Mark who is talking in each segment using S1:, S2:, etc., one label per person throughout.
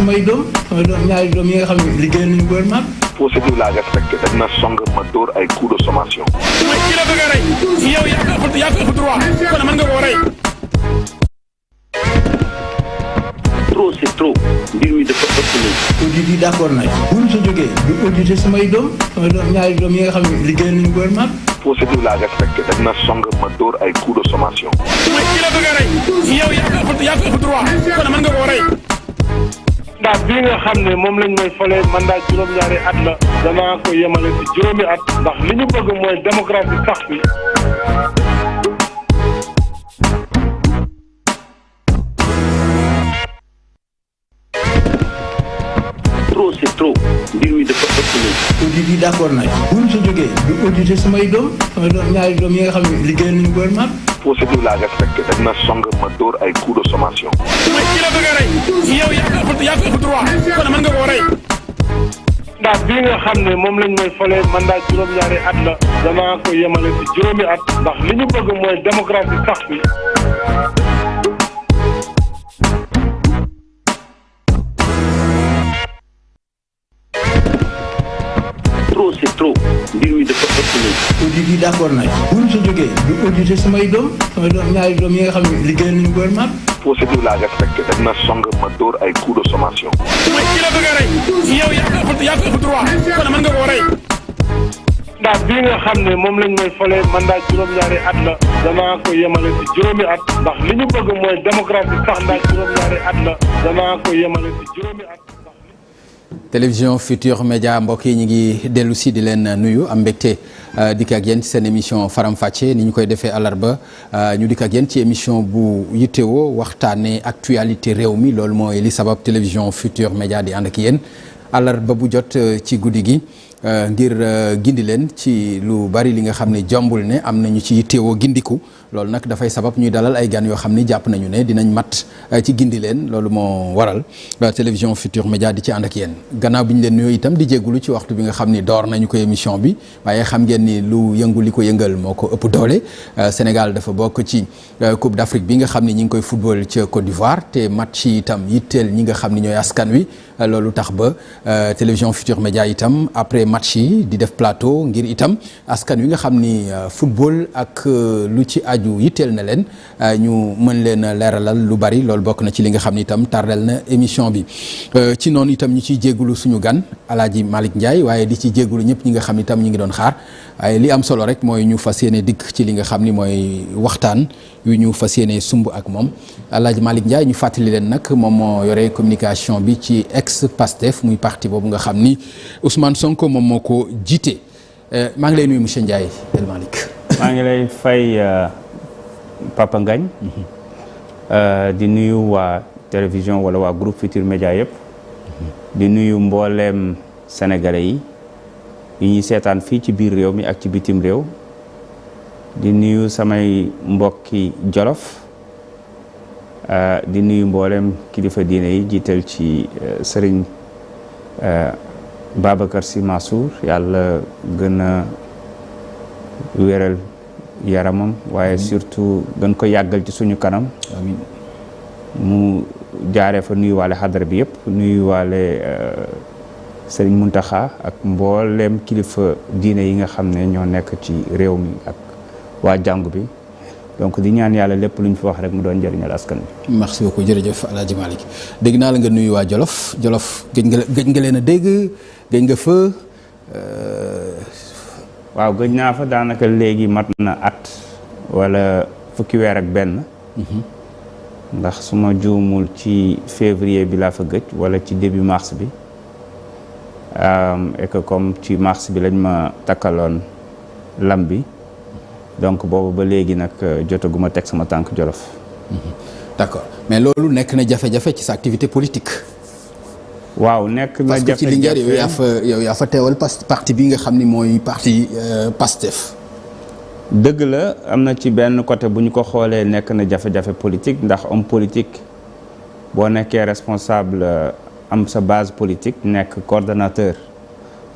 S1: samay doom ñaari doom yi nga xam ne liggéey nañu gouvernement.
S2: procédure la respecté dañ na song ma dóor ay coup de sommation.
S3: mooy ki la bëgg a rey yow yaa ko ëpp droit kon mën nga koo rey.
S4: trop c'est trop mbir mi dafa ëpp léegi.
S1: audit yi d'accord nañ. bu ñu sa jógee du audité samay doom ñaari doom yi nga xam ne liggéey nañu gouvernement.
S2: procédure la respecté dañ na song ma dóor ay coup de sommation.
S3: mooy ki la bëgg a rey yow yaa ko ëpp droit kon mën nga koo rey.
S5: ndax bii nga xam ne moom lañ may falee mandat juróom-ñaari at la danaa ko yemale ci juróomi at ndax li ñu bëgg mooy démocratie sax bi.
S4: trop c'est trop mbir mi dafa ëpp léegi.
S1: audit yi d'accord nañ. bu ñu sa jógee du audité samay doom ñaari doom yi nga xam ne liggéey nañu gouvernement.
S2: procédure la respecté dañ na song ma dóor ay coup de sommation.
S3: mooy ki la bëgg a rey yow yaa ko ëpp droit kon mën nga koo rey.
S5: ndax bii nga xam ne moom lañ may falee mandat juróom-ñaari at la danaa ko yemale ci juróomi at ndax li ñu bëgg mooy démocratie sax bi.
S4: trop c'est trop mbir mi dafa ëpp léegi.
S1: audit yi d'accord nañ. bu ñu sa jógee du audité samay doom ñaari doom yi nga xam ne liggéey nañu gouvernement.
S2: procédure la respecté dañ na song ma dóor ay coup de sommation.
S3: mooy ki la bëgg a rey yow yaa ko ëpp droit kon mën nga koo rey.
S5: ndax bii nga xam ne moom lañ may falee mandat juróom-ñaari at la danaa ko yemale ci juróomi at ndax li ñu bëgg mooy démocratie sax ndax juróom-ñaari at la danaa ko yemale ci juróomi at.
S6: télévision Futurs Médias mbokk yi ñu ngi dellu si di leen nuyu am mbégte dikk ak yéen ci seen émission Faram Facce ni ñu koy defee àllarba ñu dikk ak yéen ci émission bu yittewoo waxtaanee actualité réew mi loolu mooy li sabab télévision Futurs Médias di ànd ak yéen àllarba bu jot ci guddi gi ngir gindi leen ci lu bari li nga xam ne jombul ne am nañu ci yittewoo gindiku loolu nag dafay sabab ñuy dalal ay gan yoo xam ni jàpp nañu ne dinañ mat ci gindi leen loolu moo waral télévision Futurs Médias di ci ànd ak yéen gannaaw bi ñu leen nuyoo itam di jéggulu ci waxtu bi nga xam ni door nañu ko émission bi waaye xam ngeen ni lu yëngu li ko yëngal moo ko ëpp doole Sénégal dafa bokk ci Coupe d'Afrique bi nga xam ni ñi ngi koy football ca Côte d'Ivoire te match yi itam yitteel ñi nga xam ni ñooy askan wi loolu tax ba télévision Futurs Médias itam après match yi di def plateau ngir itam askan wi nga xam ni football ak lu ci aju yitteel na leen ñu mën leen a leeralal lu bari loolu bokk na ci li nga xam ni itam tardel na émission bi ci noonu itam ñu ciy jéggulu suñu gan Alaaji Malick Ndiaye waaye di ci jéggulu ñëpp ñi nga xam ni itam ñu ngi doon xaar waaye li am solo rek mooy ñu fas yéene dikk ci li nga xam ni mooy waxtaan yu ñu fas yéene sumb ak moom Alaaji Malick Ndiaye ñu fàttali leen nag moom moo yore communication bi ci ex Pastef muy parti boobu nga xam ni Ousmane Sonko moom moo ko jiite maa ngi lay nuyu monsieur Ndiaye El Malick.
S7: maa ngi lay fay Papa Ngagne di nuyu waa télévision wala waa groupe Futurs Médias yëpp di nuyu mbooleem sénégalais yi ñuy seetaan fii ci biir réew mi ak ci bitim réew di nuyu samay mbokki Jolof di nuyu mbooleem kilifa diine yi jiital ci sëriñ Babacar Sy Mansour yàlla gën a wéral yaramam waaye surtout gën ko yàggal ci suñu kanam
S6: amiin
S7: mu jaaree fa nuyu waale xadara bi yëpp nuyu waale sëriñ Muntaxa ak mbooleem kilifa diine yi nga xam ne ñoo nekk ci réew mi ak waa jàngu bi donc di ñaan yàlla lépp lu ñu fi wax rek mu doon njëriñal askan bi.
S6: merci beaucoup jërëjëf El Hadj Malick dégg naa la nga nuyu waa Jolof Jolof gëj nga leen a dégg gëj nga fa.
S7: waaw gëj naa fa daanaka léegi mat na at wala fukki weer ak benn. ndax su ma juumul ci février bi laa fa gëj wala ci début mars bi et que comme ci mars bi lañ ma takkaloon lam bi. donc boobu ba léegi nag jotaguma teg sama tànk Jolof.
S6: d'accord mais loolu nekk na jafe-jafe ci sa activité politique.
S7: waaw nekk na
S6: parce que ci Linguère yow yaa fa teewal parti bi nga xam ni mooy parti Pastef.
S7: dëgg la am na ci benn côté bu ñu ko xoolee nekk na jafe-jafe politique ndax homme politique boo nekkee responsable am sa base politique nekk coordonnateur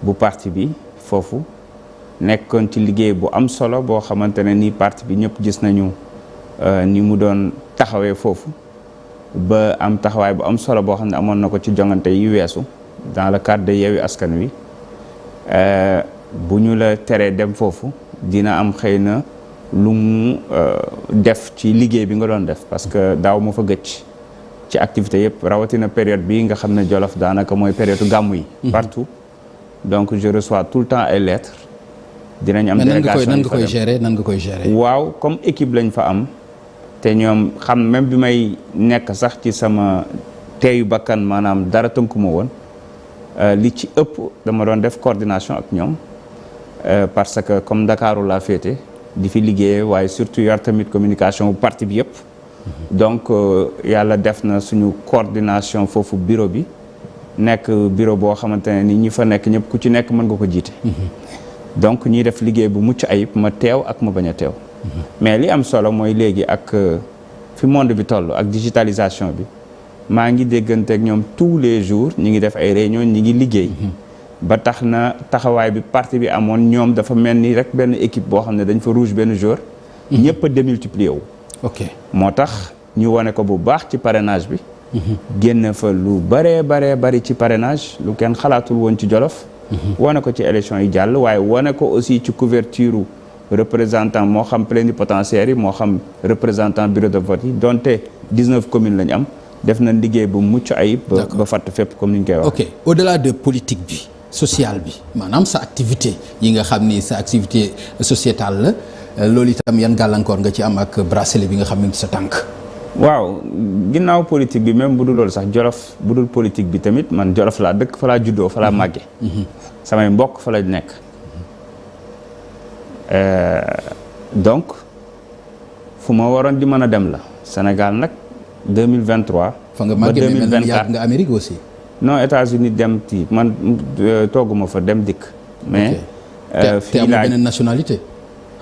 S7: bu parti bi foofu. nekkoon ci liggéey bu am solo boo xamante ne nii parti bi ñëpp gis nañu ni mu doon taxawee foofu ba am taxawaay bu am solo boo xam ne amoon na ko ci jongante yi weesu dans le cadre de Yewwi Askan Wi bu ñu la teree dem foofu dina am xëy na lu mu def ci liggéey bi nga doon def parce que daaw ma fa gëcc ci activité yëpp rawatina période bi nga xam ne Jolof daanaka mooy période gàmmu yi partout donc je reçois tout le temps ay lettres dinañ am délégation
S6: nan nga koy gérer
S7: waaw comme équipe lañ fa am te ñoom xam même bi may nekk sax ci sama teeyu bakkan maanaam dara tënkuma woon li ci ëpp dama doon def coordination ak ñoom parce que comme Ndakaaru laa féete di fi liggéeyee waaye surtout yor tamit communication bu parti bi yëpp donc yàlla def na suñu coordination foofu bureau bi nekk bureau boo xamante ne ni ñi fa nekk ñëpp ku ci nekk mën nga ko jiite donc ñuy def liggéey bu mucc ayib ma teew ak ma bañ a teew mais li am solo mooy léegi ak fi monde bi toll ak digitalisation bi maa ngi déggante ak ñoom tous les jours ñi ngi def ay réunion ñi ngi liggéey ba tax na taxawaay bi parti bi amoon ñoom dafa mel ni rek benn équipe boo xam ne dañ fa rouge benn jour ñëpp a démultiplier wu
S6: ok
S7: moo tax ñu wane ko bu baax ci parrainage bi génn fa lu bari ci parrainage lu kenn xalaatul woon ci Jolof wane ko ci élection yi jàll waaye wane ko aussi ci couverture représentant moo xam plénipotentiaire yi moo xam représentant bureau de vote yi donte 19 communes lañu am def na liggéey bu mucc ayib ba fatt fépp comme ni ñu koy wax
S6: ok au-delà de politique bi sociale bi maanaam sa activité yi nga xam ni sa activité sociétale la loolu itam yan gàllankoor nga ci am ak bracelet bi nga xam ne sa tànk
S7: waaw ginnaaw politique bi même bu dul loolu sax Jolof bu dul politique bi tamit man Jolof laa dëkk fa laa juddoo fa laa màgge samay mbokk fa la nekk donc fu ma waroon di mën a dem la Sénégal nag 2023
S6: fa nga màggee mais mel yàgg nga Amérique aussi
S7: non États-Unis dem ti man togguma fa dem dikk mais
S6: te amul beneen nationalité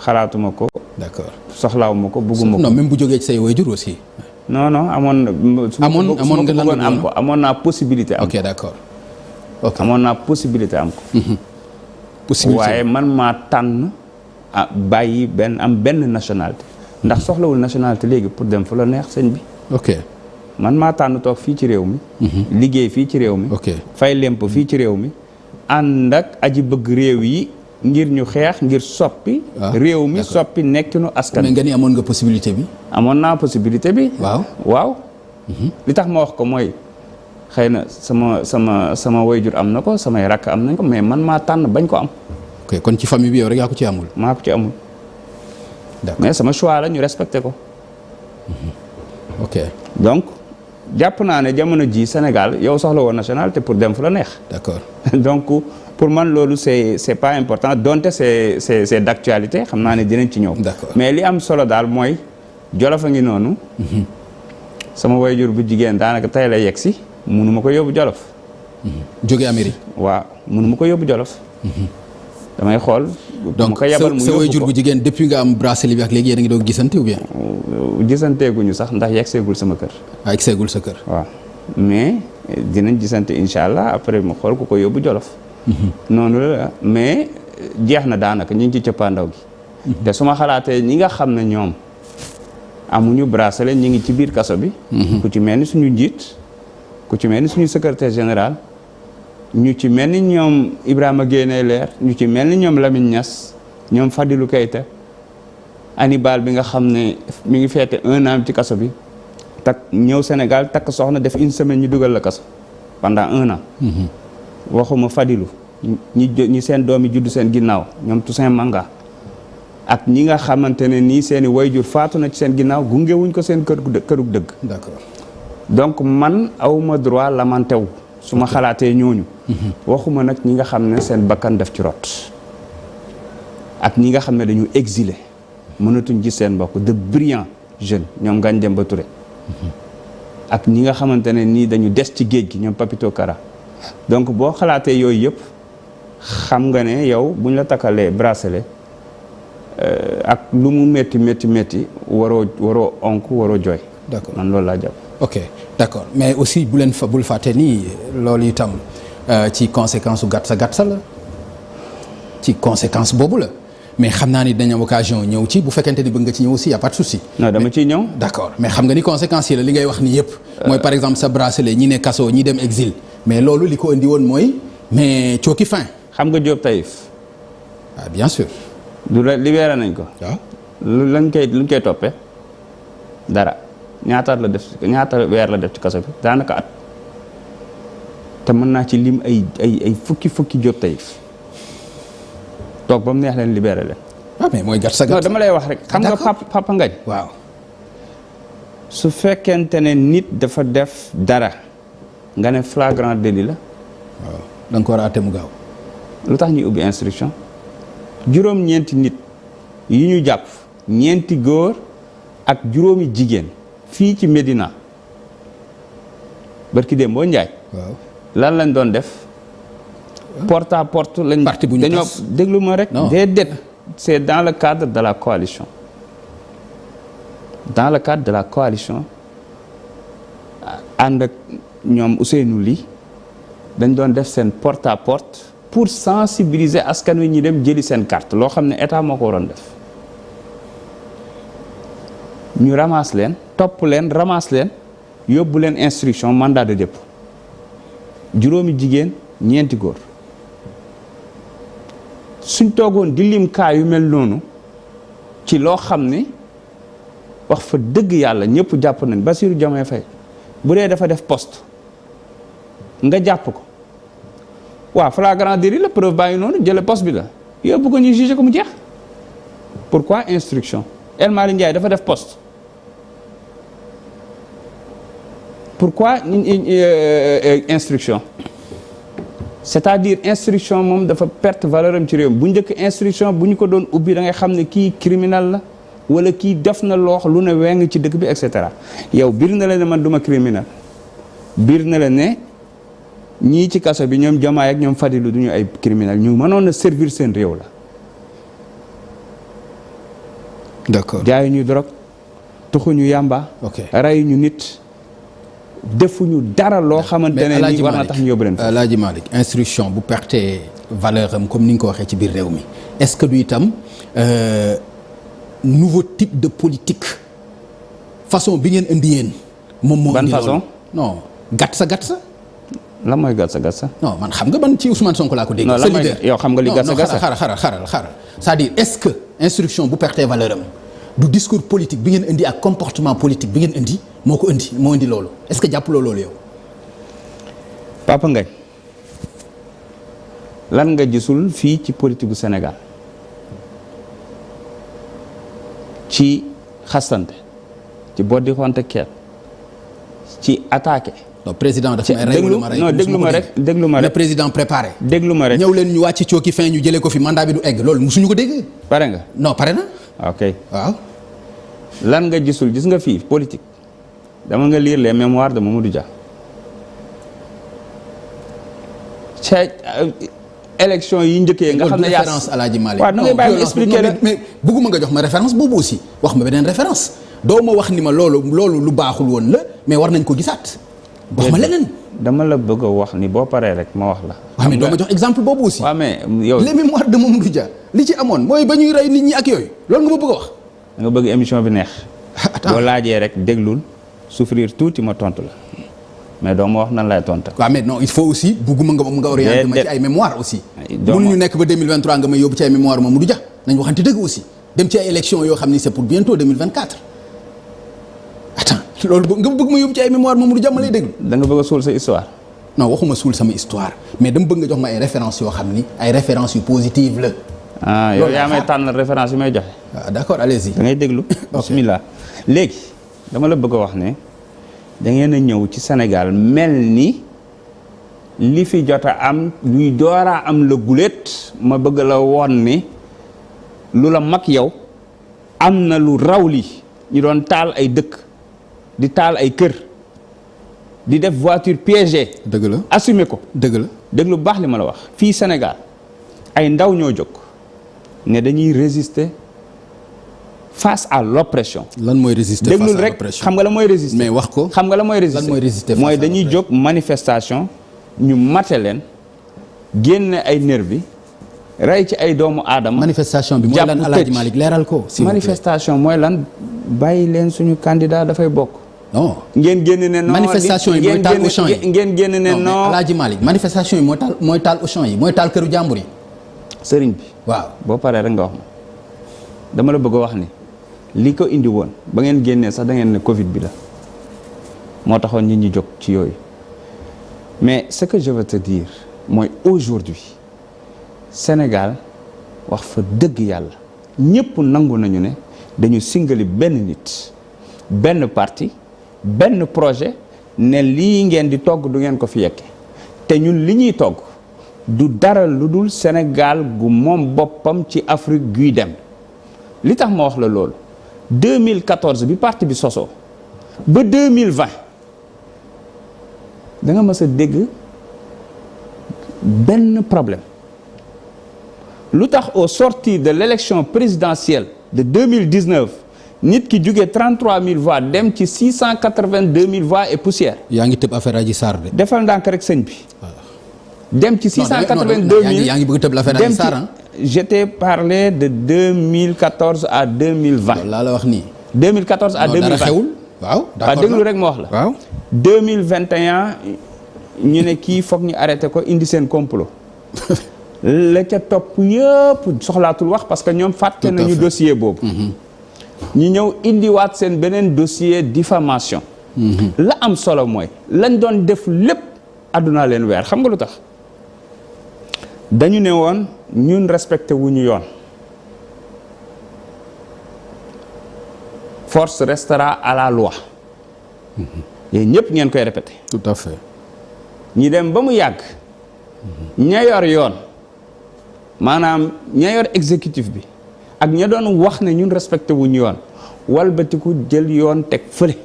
S7: xalaatuma ko
S6: d'accord
S7: soxlaawuma ko bugguma ko
S6: non même bu jógee ci say waajur aussi
S7: non amoon nga lan am ko amoon naa possibilité am
S6: ok d'accord ok
S7: amoon naa possibilité am ko
S6: possibilité
S7: waaye man maa tànn bàyyi am benn nationalité ndax soxlawul nationalité léegi pour dem fu la neex sëñ bi
S6: ok
S7: man maa tànn toog fii ci réew mi liggéey fii ci réew mi
S6: ok
S7: fay lemp fii ci réew mi ànd ak aji bëgg réew yi ngir ñu xeex ngir soppi réew mi soppi nekkinu askan
S6: mais nga ni amoon nga possibilité bi
S7: amoon naa possibilité bi waaw li tax ma wax ko mooy xëy na sama wayjur am na ko samay rakk am nañ ko mais man maa tànn bañ ko am
S6: ok kon ci famille bi yow rek yaa ko ci amul
S7: maa ko ci amul
S6: d'accord
S7: mais sama choix la ñu respecté ko
S6: ok
S7: donc jàpp naa ne jamono ji Sénégal yow soxla woon nationalité pour dem fu la neex
S6: d'accord
S7: donc pour man loolu c'est pas important donte c'est d'actualité xam naa ne dinañ ci ñëw
S6: d'accord
S7: mais li am solo daal mooy Jolof a ngi noonu sama wayjur bu jigéen daanaka tey la yegg si mënuma ko yóbbu Jolof
S6: jóge Amérique
S7: waaw mënuma ko yóbbu Jolof damay xool
S6: donc
S7: ko yebal mu
S6: sa wayjur bu jigéen depuis nga am bracelet bi ak léegi yéen a ngi doon gisante ou bien
S7: gisanteeguñu sax ndax yegg seegul sama kër
S6: yegg seegul sa kër
S7: waaw mais dinañ gisante incha allah après ma xool ku ko yóbbu Jolof noonu la mais jeex na daanaka ñu ngi ci cëppaandaw gi te su ma xalaatee ñi nga xam ne ñoom amuñu bracelet ñi ngi ci biir kaso bi ku ci mel ni suñu njiit ku ci mel ni suñu secrétaire général ñu ci mel ni ñoom Ibrahima Guèye Leer ñu ci mel ni ñoom Lamine Niass ñoom Fadilou Keita Hannibal bi nga xam ne mi ngi feete 1 an ci kaso bi ñëw Sénégal takk soxna def 1 semaine ñu dugal la kaso pendant 1 an waxuma Fadilou ñi seen doom yi juddu seen ginnaaw ñoom Toussaint Manga ak ñi nga xamante ne nii seeni wayjur faatu na ci seen ginnaaw gungewuñ ko seen kërug dëgg
S6: d'accord
S7: donc man awma droit lamenté wu su ma xalaatee ñooñu waxuma nag ñi nga xam ne seen bakkan def ci rot ak ñi nga xam ne dañu exilé mënatuñ gis seen mbokk de brillants jeunes ñoom Ngagne Demba Touré ak ñi nga xamante ne nii dañu des ci géej gi ñoom Papito Kara donc boo xalaatee yooyu yëpp xam nga ne yow buñ la takkalee bracelet ak lu mu métti waroo onk waroo jooy
S6: d'accord
S7: man loolu laa jàpp
S6: ok d'accord mais aussi bul fàtte nii loolu itam ci conséquence u gàtt sa la ci conséquence boobu la mais xam naa ni dañ am occasion ñëw ci bu fekkente ni bëgg nga ci ñëw aussi y a pas de souci.
S7: non dama ciy ñëw.
S6: d'accord mais xam nga ni conséquences yi la li ngay wax ni yëpp. mooy par exemple sa bracelet ñi ne kaso ñi dem exil. mais loolu li ko indi woon mooy mais cooki fin.
S7: xam nga Diop Taïf.
S6: ah bien sûr.
S7: du la libéré nañ ko.
S6: waaw.
S7: luñ koy toppee dara ñaata weer la def ci kaso bi daanaka at. te mën naa ci lim ay fukki Diop Taïf toog ba mu neex leen libéré leen.
S6: ah mais mooy gàtt sa gàtt.
S7: non dama lay wax rek. xam nga Papa Ngagne.
S6: waaw.
S7: su fekkente ne nit dafa def dara nga ne flagrant délit la.
S6: waaw da nga ko war a àtte mu gaaw.
S7: lu tax ñuy ubbi instruction juróom-ñeenti nit yi ñu jàpp ñeenti góor ak juróomi jigéen fii ci Médina barki démb boo Njaay.
S6: waaw.
S7: lan lañ doon def porte à porte lañ.
S6: parti bu ñu
S7: dañoo
S6: tas.
S7: déglu ma rek. déedéet c'est dans le cadre de la coalition. dans le cadre de la coalition ànd ak ñoom Ousseynou Ly dañ doon def seen porte à porte pour sensibiliser askan wi ñi dem jëli seen carte loo xam ne état moo ko waroon def ñu ramasse leen topp leen ramasse leen yóbbu leen instruction mandat de dépôt. juróomi jigéen ñeenti góor suñ toogoon di lim kaa yu mel noonu ci loo xam ne wax fa dëgg yàlla ñëpp jàpp nañ Bassirou Diomaye Faye bu dee dafa def poste nga jàpp ko waaw flagrant délit la preuve baa ngi noonu jële poste bi la yóbbu ko ñu jugé ko mu jeex pourquoi instruction El Malick Ndiaye dafa def poste pourquoi instruction c'est-à-dire instruction moom dafa perte valeur am ci réew mi bu njëkk instruction bu ñu ko doon ubbi da ngay xam ne kii criminel la wala kii def na loox lu ne weng ci dëkk bi et cetera yow biir na la ne man duma criminel biir na la ne ñii ci kaso bi ñoom Diomaye ak ñoom Fadilou du ñu ay criminel ñu mënoon a servir seen réew la.
S6: d'accord
S7: jaayu ñu drogue tuxuñu yàmba.
S6: ok
S7: rayuñu nit. defuñu dara loo xamante ne ni war na tax ñu yóbbu leen fa.
S6: Alaaji Malick instruction bu perte valeur am comme ni nga ko waxee ci biir réew mi est-ce que du itam nouveau type de politique façon bi ngeen indi yéen. moom moo
S7: ban
S6: indi
S7: façon
S6: loolu non gàtt sa.
S7: lan mooy gàtt sa.
S6: non man xam nga ban ci Ousmane Sonko laa ko dégg.
S7: non lan mooy yow xam nga li gàtt sa.
S6: xaaral c'est-à-dire est-ce que instruction bu perte valeur am du discours politique bi ngeen indi ak comportement politique bi ngeen indi moo indi loolu est-ce que jàppuloo loolu yow.
S7: Papa Ngagne lan nga gisul fii ci politique gu Sénégal ci xastante ci boddi xonte keet ci attaqué.
S6: non président dafa may rey wala ma rey.
S7: non déglu ma rek
S6: le président préparé.
S7: déglu ma rek
S6: ñëw leen ñu wàcc cooki fin ñu jëlee ko fi mandat bi du egg loolu musuñu ko dégg.
S7: pare nga.
S6: non pare na.
S7: ok
S6: waaw.
S7: lan nga gisul gis nga fii politique dama nga lire les mémoires de Mamadou Dia. élection yi njëkkee nga xam ne yaa
S6: référence Alaaji Malick.
S7: waaw da ngay bàyyi ma expliquer rek
S6: mais bëgguma nga jox ma référence boobu aussi wax ma beneen référence doo ma wax ni ma loolu lu baaxul woon la mais war nañ ko gisaat. wax ma leneen.
S7: dama la bëgg a wax ni boo paree rek ma wax la.
S6: waaw mais doo ma jox exemple boobu aussi.
S7: waaw mais yow
S6: les mémoires de Mamadou Dia li ci amoon mooy ba ñuy rey nit ñi ak yooyu loolu nga ma bëgg a wax.
S7: da nga bëgg émission bi neex. boo laajee rek déglul souffrir tuuti ma tontu la mais doo ma wax nan lay tontu.
S6: waaw mais non il faut aussi bugguma nga orienté ma ci ay mémoire aussi.
S7: doo
S6: mënuñu nekk ba 2023 nga may yóbbu ci ay mémoire Mamadou Dia nañ waxante dëgg aussi dem ci ay élections yoo xam ni c'est pour bientôt 2024. attends loolu nga bëgg ma yóbbu ci ay mémoire Mamadou Dia ma lay déglu.
S7: da nga bëgg a suul sa histoire.
S6: non waxuma suul sama histoire mais dama bëgg nga jox ma ay références yoo xam ni ay références yu positives la.
S7: ah yow yaa may tànn référence yi may joxe.
S6: ah d'accord allez-y.
S7: da ngay déglu. bismillah léegi dama la bëgg a wax ne da ngeen a ñëw ci Sénégal mel ni li fi jot a am luy dooraa am la guléet ma bëgg la woon ni lu la mag yow am na lu raw li ñu doon taal ay dëkk di taal ay kër di def voiture piégée.
S6: dëgg la
S7: assumer ko.
S6: dëgg la
S7: déglu bu baax li ma la wax fii Sénégal ay ndaw ñoo jóg ne dañuy résister face à l'oppression.
S6: lan mooy résister face à
S7: déglul rek
S6: l'oppression
S7: xam nga la mooy résister.
S6: mais wax ko
S7: xam nga la mooy résister
S6: lan mooy résister face
S7: mooy
S6: à
S7: dañuy
S6: l'oppression.
S7: jóg manifestation ñu mate leen génne ay nervi rey ci ay doomu aadama.
S6: manifestation bi mooy lan Alaaji Malick leeral ko.
S7: manifestation mooy lan bàyyi leen suñu candidat dafay bokk.
S6: non
S7: ngeen génn ne non
S6: manifestation yi mooy taal Auchan yi
S7: ngeen génn ne non
S6: Alaaji Malick manifestation yi mooy taal Auchan yi mooy taal këru jàmbur yi.
S7: sëriñ bi
S6: waaw
S7: boo paree rek nga wax ma dama la bëgg a wax ni li ko indi woon ba ngeen génnee sax da ngeen ne Covid bi la moo taxoon nit ñi jóg ci yooyu mais ce que je veux te dire mooy aujourd'hui Sénégal wax fa dëgg yàlla ñëpp nangu nañu ne dañu singali benn nit benn parti benn projet ne lii ngeen di togg du ngeen ko fi yekke te ñun li ñuy togg du dara lu dul Sénégal gu moom boppam ci Afrique guy dem li tax ma wax la loolu 2014 bi parti bi sosoo ba 2020 da nga mës a dégg benn problème lu tax au sortir de l'élection présidentielle de 2019 nit ki jógee 33 000 voix dem ci 682 000 voix et poussière.
S6: yaa ngi tëb affaire Adji Sarr de.
S7: defal ndànk rek sëñ bi. dem ci 682 000
S6: yaa ngi bëgg tëb l'affaire Adji Sarr
S7: je t'ai parlé de 2014 à 2020.
S6: loolu laa la wax nii.
S7: 2014 à 2020
S6: dara xewul. waaw d'accord
S7: déglu rek ma wax la.
S6: waaw
S7: 2021 ñu ne kii foog ñu arrêté ko indi seen complot. la ca topp yëpp soxlaatul wax parce que ñoom fàtte nañu dossier boobu. ñu ñëw indiwaat seen beneen dossier diffamation. la am solo mooy lañ doon def lépp àdduna leen weer xam nga lu tax. dañu ne woon ñun respecté wu ñu yoon. force restera à la loi. yéen ñëpp ngeen koy répété.
S6: tout à fait.
S7: ñi dem ba mu yàgg. ña yor yoon. maanaam ña yor exécutif bi. ak ña doon wax ne ñun respecté wu ñu yoon. walbatiku jël yoon teg fële.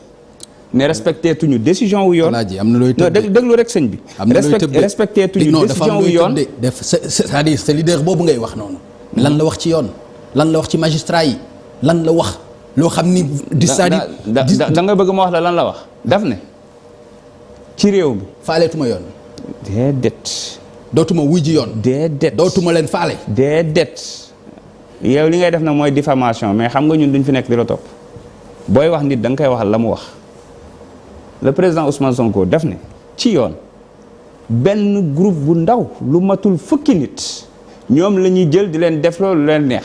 S7: ne respecté tuñu décision wu yoon.
S6: Alaaji am na looy
S7: non déglu rek sëñ bi.
S6: am na looy tëb
S7: respecté tuñu décision wu yoon.
S6: def c'est-à-dire sa leader boobu ngay wax noonu. lan la wax ci yoon. lan la wax ci magistrat yi. lan la wax. loo xam ni di c'est-à-dire
S7: da nga bëgg ma wax la lan la wax. daf ne ci réew mi.
S6: faaleetuma yoon.
S7: déedéet.
S6: dootuma wuy ji yoon.
S7: déedéet
S6: dootuma leen faale.
S7: déedéet. yow li ngay def na mooy diffamation mais xam nga ñun duñ fi nekk di la topp. booy wax nit da nga koy waxal la mu wax. le président Ousmane Sonko def ne ci yoon benn groupe bu ndaw lu matul fukki nit ñoom la ñuy jël di leen def loolu lu leen neex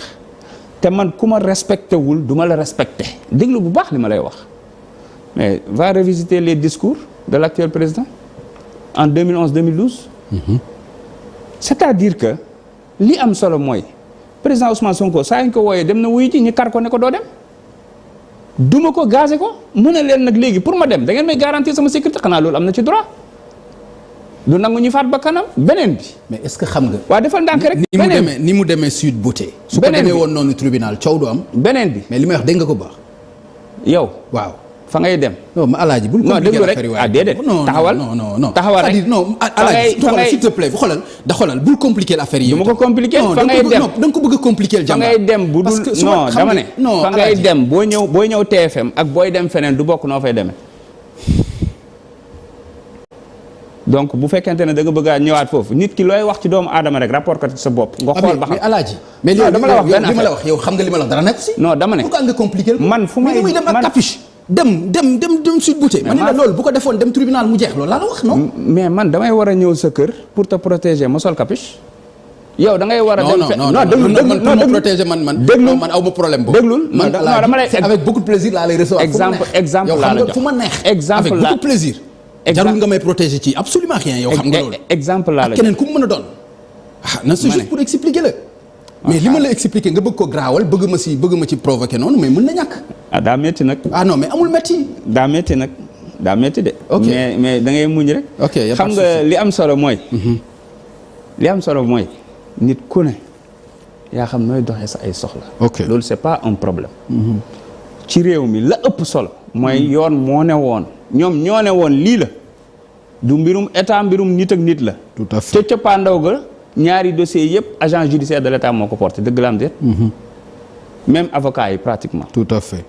S7: te man ku ma respecté wul du ma la respecté déglu bu baax li ma lay wax mais va revisiter les discours de l'actuel président en 2011-2012. c'est-à-dire que li am solo mooy président Ousmane Sonko saa ñu ko wooyee dem na wuyu ji ñu kar ko ne ko doo dem. duma ko gazé ko mu ne leen nag léegi pour ma dem da ngeen may garantir sama sécurité xanaa loolu am na ci droit du nangu ñu faat ba kanam beneen bi.
S6: mais est-ce que xam nga.
S7: waaw defal ndànk rek.
S6: ni mu demee Sweet Beauté. su ko demee woon noonu tribunal coow du am.
S7: beneen bi
S6: mais li may wax dégg nga ko baax.
S7: yow.
S6: waaw
S7: fa ngay dem.
S6: non ma Alaaji bul.
S7: non déglu rek ah déedéet. taxawal
S6: non
S7: taxawal rek.
S6: non Alaaji xoolal s'il te plaît xoolal bul compliquer l'affaire yi.
S7: du ma ko compliquer fa ngay dem
S6: da nga ko bëgg a compliquer
S7: fa ngay dem bu dul non dama ne. fa ngay dem boo ñëw TFM ak booy dem feneen du bokk noo fay demee. donc bu fekkente ne da nga bëgg a ñëwaat foofu nit ki looy wax ci doomu aadama rek rapport ko ci sa bopp. nga xool ba xam
S6: mais Alaaji. mais
S7: dama la wax benn
S6: li ma la wax yow xam nga li ma la wax dara nekk si.
S7: non dama ne
S6: pourquoi nga compliquer
S7: man fu may
S6: dem ak capuche. dem Sweet Beauté. man la loolu bu ko defoon dem tribunal mu jeex loolu laa la wax non.
S7: mais man damay war a ñëw sa kër pour te protéger ma sol capuche. yow da ngay war a dem.
S6: non protéger man aw ma problème boobu.
S7: déglul
S6: man
S7: dama lay
S6: avec beaucoup de plaisir laa lay recevoir.
S7: exemple laa la jox
S6: fu ma neex.
S7: exemple
S6: avec beaucoup de plaisir. jarul nga may protéger ci absolument rien yow xam nga loolu.
S7: exemple laa la jox
S6: keneen ku mu mën a doon. na c'est juste pour expliquer la. mais li ma la expliquer nga bëgg ko graawal bëgg ma ci provoquer noonu mais mën na ñàkk.
S7: daa métti nag.
S6: non mais amul métti.
S7: daa métti de.
S6: ok
S7: mais da ngay muñ rek.
S6: ok
S7: xam nga li am solo mooy. li am solo mooy nit ku ne yaa xam nooy doxee sa ay soxla.
S6: ok
S7: loolu c'est pas un problème. ci réew mi la ëpp solo. mooy yoon moo ne woon ñoom ñoo ne woon lii la du mbirum état mbirum nit ak nit la.
S6: tout à fait
S7: ca cappaandaw ga ñaari dossiers yëpp agent judiciaire de l'état moo ko porté dëgg la am déet. même avocat yi pratiquement.
S6: tout à fait.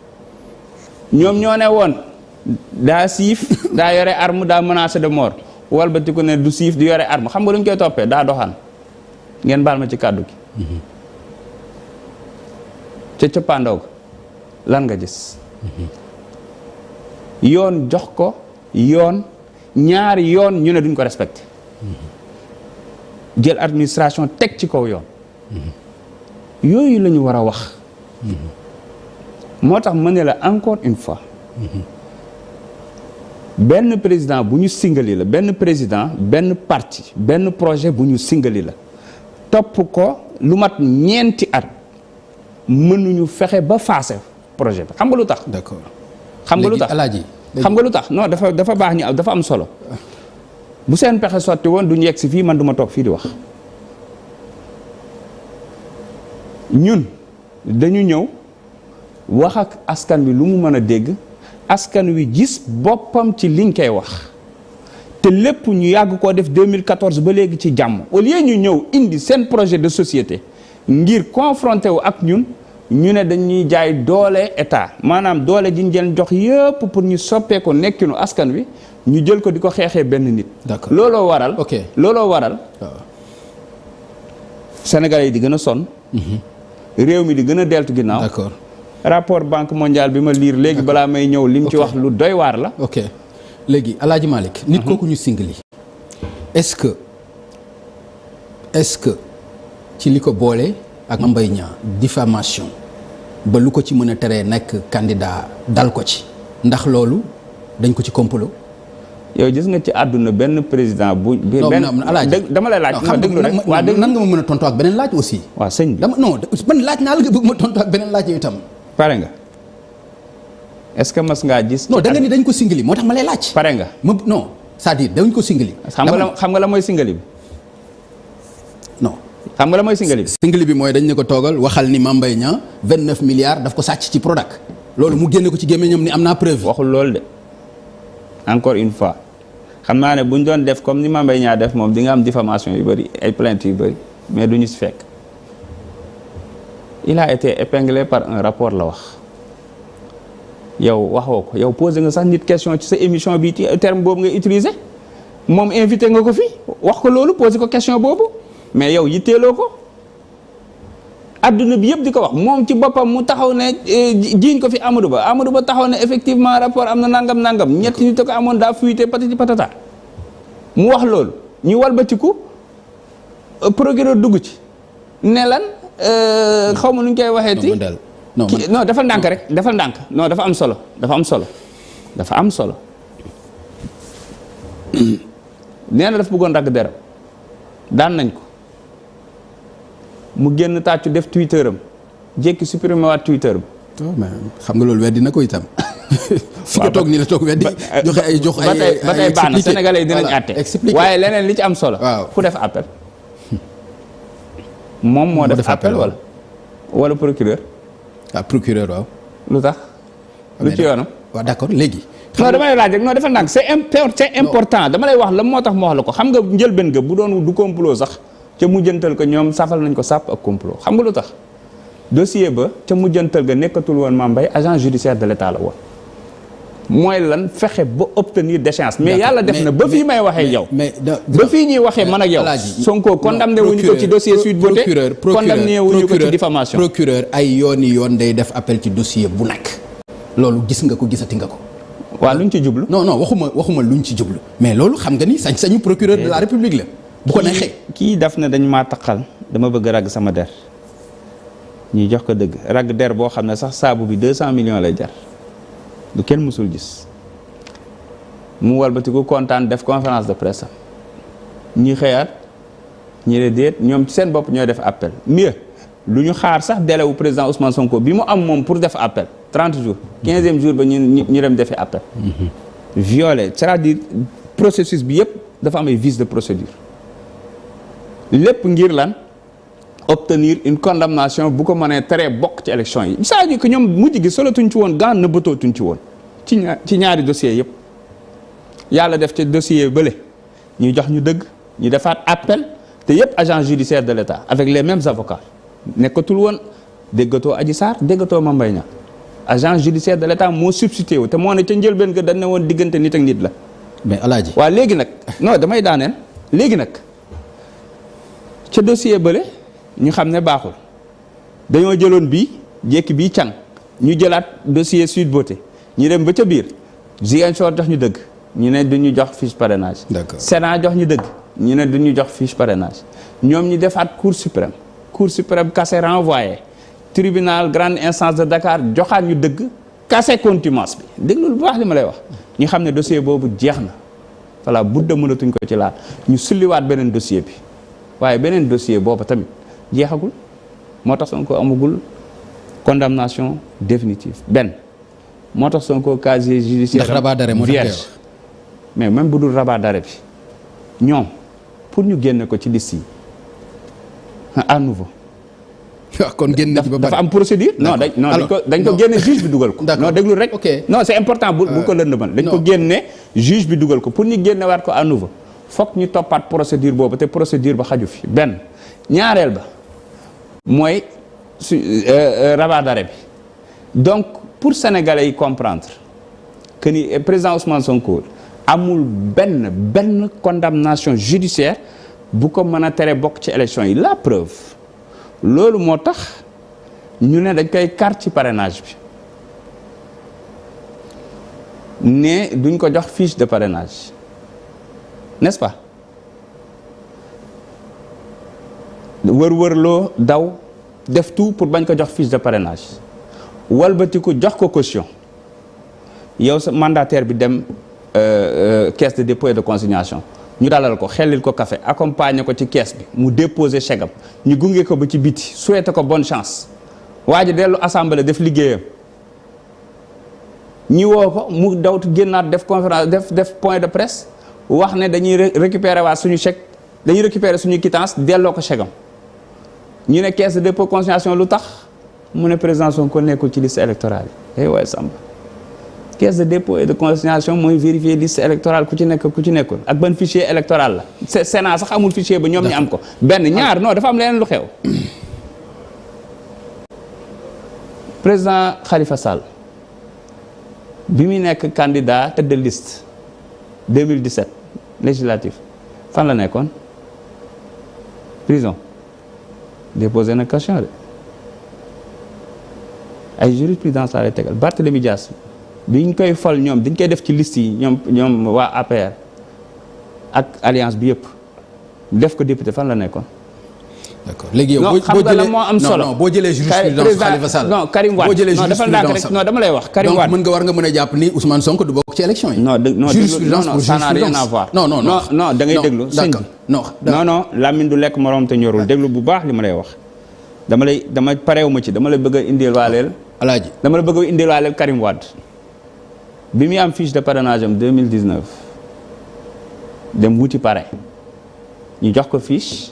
S7: ñoom ñoo ne woon daa siif daa yore arme daa menacé de mort walbatiku ne du siif du yore arme xam nga lu ñu koy toppee daa doxaan ngeen baal ma ci kàddu gi. ca cëppaandaw ga lan nga gis. yoon jox ko yoon ñaari yoon ñu ne duñ ko respecté. jël administration teg ci kaw yoon. yooyu la ñu war a wax. moo tax ma ne la encore une fois. benn président bu ñu singali la benn président benn parti benn projet bu ñu singali la topp ko lu mat ñeenti at mënuñu fexe ba faase projet bi xam nga lu tax.
S6: d'accord
S7: xam nga lu tax
S6: Alaaji
S7: xam nga lu tax non dafa baax ñu dafa am solo bu seen pexe sotti woon du ñu yegg si fii man du ma toog fii di wax ñun dañu ñëw wax ak askan wi lu mu mën a dégg askan wi gis boppam ci liñ koy wax te lépp ñu yàgg koo def 2014 ba léegi ci jàmm au lieu ñu ñëw indi seen projet de société ngir confronté wu ak ñun ñu ne dañuy jaay doole état maanaam doole ji ñu jël jox yëpp pour ñu soppee ko nekkinu askan wi ñu jël ko di ko xeexee benn nit.
S6: d'accord
S7: looloo waral.
S6: ok
S7: looloo waral.
S6: waaw.
S7: Sénégalais yi di gën a sonn. réew mi di gën a deltu ginnaaw.
S6: d'accord
S7: rapport banque mondiale bi ma liir léegi balaa may ñëw lim ci wax lu doy waar la.
S6: ok léegi Alaaji Malick nit kooku ñu singali est-ce que ci li ko boole ak Mame Mbaye Niang diffamation ba lu ko ci mën a teree nekk candidat dal ko ci ndax loolu dañ ko ci complot.
S7: yow gis nga ci àdduna benn président bu. benn
S6: Alaaji
S7: dama lay laaj.
S6: xam
S7: déglu rek waa déglu
S6: nan nga ma mën a tontu ak beneen laaj aussi.
S7: waa sëñ bi
S6: dama non man laaj naa la nga bëgg ma tontu ak beneen laaj yow itam.
S7: pare nga est-ce que mas ngaa gis.
S6: non da nga ni dañ ko singali moo tax ma lay laaj.
S7: pare nga
S6: non c'est-à-dire dañ ko singali.
S7: xam nga la mooy singali bi.
S6: non.
S7: xam nga la mooy singali bi.
S6: singali bi mooy dañ ne ko toogal waxal ni Mame Mbaye Niang 29 milliards daf ko sàcc ci Prodac. loolu mu génne ko ci gémmiñam ni am naa preuve.
S7: waxul loolu de encore une fois xam naa ne bu ñu doon def comme ni Mame Mbaye Niang def moom di nga am diffamation yu bëri ay plaintes yu bëri mais du ñu si fekk. il a été épinglé par un rapport la wax yow waxoo ko yow posé nga sax nit question ci sa émission bi ci terme boobu nga utiliser moom invité nga ko fi wax ko loolu posé ko question boobu mais yow yitteeloo ko adduna bi yëpp di ko wax moom ci boppam mu taxaw ne jiiñ ko fi Amadou Ba taxaw ne effectivement rapport am na nangam ñetti nit ko amoon daa fuité patati patata mu wax loolu ñu walbatiku procureur dugg ci ne lan xaw ma nu ñu koy waxeeti non dafa ndànk rek dafa ndànk non dafa am solo nee na dafa bëggoon ragg deram daan nañ ko mu génn tàccu def Twitter am jékki supprimer waat Twitter bi.
S6: xam nga loolu weddi na ko itam. fi nga toog nii la toog weddi. jox ay
S7: ba tey baax na sénégalais yi dinañ àtte. waaye leneen li ci am solo.
S6: waaw
S7: ku def appel. moom moo def appel wala procureur.
S6: ah procureur waaw.
S7: lu tax. lu ci yoonam.
S6: waaw d'accord léegi.
S7: non damay laaj rek non dafa nag c'est important dama lay wax la moo tax ma wax la ko xam nga njëlbeen ga bu doon du complot sax ca mujjantal ko ñoom safal nañ ko sàpp ak complot xam nga lu tax dossier ba ca mujjantal ga nekkatul woon Mame Mbaye agent judiciaire de l'État la woon mooy lan fexe ba obtenir déchéance mais yàlla def na ba fii may waxee yow ba fii ñuy waxee man ak yow Sonko condamné wuñu ko ci dossier Sweet Beauté condamné wuñu ko ci diffamation
S6: procureur ay yoon day def appel ci dossier bu nekk loolu gis nga ko gisati nga ko
S7: waaw luñ ci jublu
S6: non waxuma luñ ci jublu mais loolu xam nga ni sañ-sañu procureur de la république la bu ko neexee
S7: kii daf ne dañ maa taqal dama bëgg ragg sama der ñuy jox ko dëgg ragg der boo xam ne sax saabu bi 200 millions lay jar du kenn mësul gis mu walbatiku kontaan def conférence de presse ñi xëyaat ñi ne déet ñoom ci seen bopp ñooy def appel mieux lu ñu xaar sax délai wu président Ousmane Sonko bi mu am moom pour def appel 30 jours 15e jour ba ñu dem defee appel violé c'est-à-dire processus bi yëpp dafa am ay vices de procédure lépp ngir lan obtenir une condamnation bu ko mënee teree bokk ci élection yi c'est-à-dire que ñoom mujj gi solatuñ ci woon gaa nëbbatootuñ ci woon ci ñaari dossiers yëpp yàlla def ci dossier bële ñu jox ñu dëgg ñu defaat appel te yëpp agent judiciaire de l'État avec les mêmes avocats nekkatul woon déggatoo Adji Sarr déggatoo Mame Mbaye Niang agent judiciaire de l'État moo substitué wu te moo ne ca njëlbeen ga dañ ne woon diggante nit ak nit la
S6: mais Alaaji
S7: waaw léegi nag non damay daaneel léegi nag ca dossier bële ñu xam ne baaxul dañoo jëloon bii jékki bii càng ñu jëlaat dossier Sweet Beauté ñu dem ba ca biir Ziguinchor jox ñu dëgg ñu ne duñu jox fiche parrainage.
S6: D'accord.
S7: Sénat jox ñu dëgg ñu ne duñu jox fiche parrainage ñoom ñu defaat Cour suprême cassé renvoyé tribunal grande instance de Dakar joxaat ñu dëgg cassé contumace bi déglu bu baax li ma lay wax ñu xam ne dossier boobu jeex na voilà budda mënatuñ ko ci laal ñu sulliwaat beneen dossier bi waaye beneen dossier boobu tamit jeexagul moo tax Sonko amagul condamnation définitive benn moo tax Sonko casier judiciaire
S6: ndax rabat d'arrêt moo tax
S7: vierge mais même bu dul rabat d'arrêt bi ñoom pour ñu génne ko ci liste yi à nouveau
S6: waaw kon génn na ci ba
S7: dafa
S6: pare
S7: am procédure non dañ ko génne juge bi dugal ko non déglu rek
S6: ok
S7: non c'est important bu ko lëndëmal dañ ko génne juge bi dugal ko pour ñu génne waat ko à nouveau fokk ñu toppaat procédure boobu te procédure ba xaju fi benn ñaareel ba mooy rabat d'arrêt bi donc pour sénégalais yi comprendre que ni président Ousmane Sonko amul benn condamnation judiciaire bu ko mën a tere bokk ci élection yi la preuve loolu moo tax ñu ne dañ koy kar ci parrainage bi ne duñ ko jox fiche de parrainage n'est-ce pas wër-wërloo daw def tout pour bañ ko jox fiche de parrainage walbatiku jox ko caution yow sa mandataire bi dem caisse de dépôt et de consignation ñu dalal ko xellil ko café accompagner ko ci caisse bi mu déposer chèque am ñu gunge ko ba ci biti souhaiter ko bonne chance waa ji dellu assemblée def liggéeyam ñi woo ko mu dawtu génnaat def conférence def point de presse wax ne dañuy récupérer waat suñu chèque dañuy récupérer suñu quittance delloo ko chèque am ñu ne caisse de dépôt consignation lu tax mu ne président Sonko nekkul ci liste électorale yi waaye Samba caisse de dépôt et de consignation mooy vérifier liste électorale ku ci nekk ku ci nekkul ak ban fichier électoral la Sénat sax amul fichier ba ñoom ñu am ko benn ñaar non dafa am leneen lu xew président Khalifa Sall bi muy nekk candidat tête de liste 2017 législative fan la nekkoon prison déposé na caution de ay jurisprudence laa lay tegal Barthélémy Dias bi ñu koy fal ñoom dañ koy def ci liste yi ñoom waa APR ak alliance bi yëpp def ko député fan la nekkoon.
S6: d'accord léegi yow
S7: non xam nga la moo am solo
S6: non boo jëlee jurisprudence Khalifa Sall
S7: non Karim Wade
S6: boo jëlee
S7: non dafa ndànk rek non dama lay wax Karim Wade
S6: donc war nga mën a jàpp ni Ousmane Sonko du bokk ci élection yi.
S7: non
S6: jurisprudence pour
S7: ça n'a rien à voir non da ngay déglu sëñ bi non Lamine du lekk morom te ñorul déglu bu baax li ma lay wax dama pareewu ma ci dama lay bëgg a indil waaleel
S6: alaaji
S7: dama la bëgg a indil waaleel Karim Wade bi muy am fiche de parrainage am 2019 dem wuti parrain ñu jox ko fiche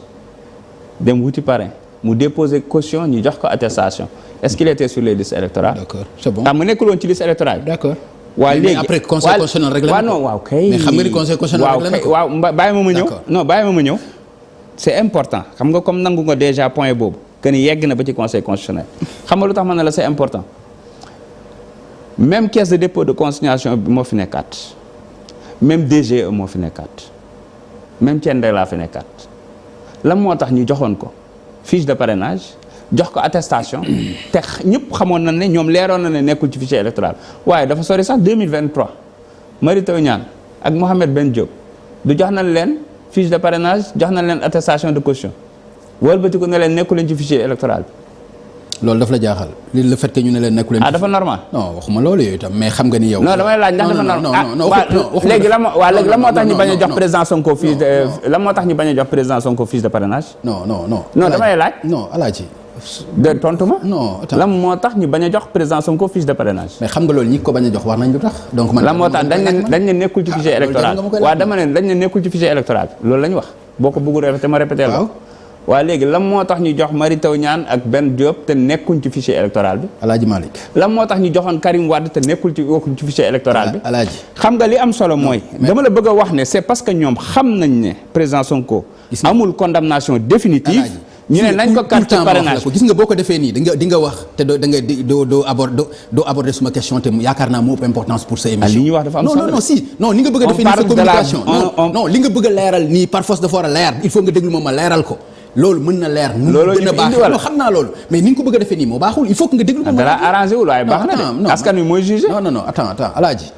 S7: dem wuti parrain mu déposer caution ñu jox ko attestation est-ce qu'il était sur les listes électorales.
S6: d'accord c'est bon
S7: mu nekkul woon ci liste électorale.
S6: d'accord
S7: waaw léegi
S6: après conseil constitutionnel réglé na ko
S7: waaw kay
S6: mais xam nga ni conseil constitutionnel réglé na ko
S7: waaw bàyyi ma ñëw non bàyyi ma ñëw c'est important xam nga comme nangu nga déjà point boobu que ni yegg na ba ci conseil constitutionnel xam nga lu tax ma ne la c'est important même caisse de dépôt de consignation bi moo fi nekkaat même DGE moo fi nekkaat même Thiendella laa fi nekkaat lan moo tax ñu joxoon ko fiche de parrainage jox ko attestation te ñëpp xamoon na ne ñoom leeroon na ne nekkul ci fichier électoral waaye dafa sori sax 2023 Mary Teuw Niane ak Mohamed Ben Diop du jox nañ leen fiche de parrainage jox nañ leen attestation de caution wëlbati ko ne leen nekku leen ci fichier électoral bi.
S6: loolu daf la jaaxal le fait que ñu ne leen nekku leen.
S7: dafa normal.
S6: non waxuma loolu yooyu itam mais xam nga ni yow.
S7: non damay laaj ndax dafa normal léegi la moo tax ñu bañ a jox président Sonko fiche de la moo tax ñu bañ a jox président Sonko fiche de parrainage.
S6: non
S7: damay laaj.
S6: non alaaji.
S7: de tontu ma.
S6: non
S7: lan moo tax ñu bañ a jox président Sonko fiche de parrainage.
S6: mais xam nga loolu ñi ko bañ a jox war nañ lu tax. donc man
S7: lan moo tax dañ ne nekkul ci fichier électoral. waaw dama ne dañ ne nekkul ci fichier électoral loolu la ñu wax boo ko bëggul répété ma répété la. waaw léegi lan moo tax ñu jox Mary Teuw Niane ak Ben Diop te nekkuñ ci fichier électoral bi. Alaaji Malick. lan moo tax ñu joxoon Karim Wade te nekkul ci fichier électoral bi. Alaaji xam nga li am solo mooy. dama la bëgg a wax ne c'est parce que ñoom xam nañ ne président Sonko. amul condamnation définitive. ñu ne nañ ko carte parrainage
S6: gis nga boo ko defee nii di nga wax te doo aborder suma question te yaakaar naa moo ëpp importance pour sa émission.
S7: li ñuy wax dafa am solo
S6: non li nga bëgg a defee nii sa communication non li nga bëgg a leeral nii par force dafa war a leer il faut nga déglu moom ma leeral ko loolu mën na leer.
S7: loolu
S6: gën a baax non xam naa loolu. mais ni nga ko bëgg a defee nii moo baaxul il faut que nga déglu ko.
S7: dara arrangé wul waaye baax na de askan wi mooy jugé.
S6: non attends Alaaji.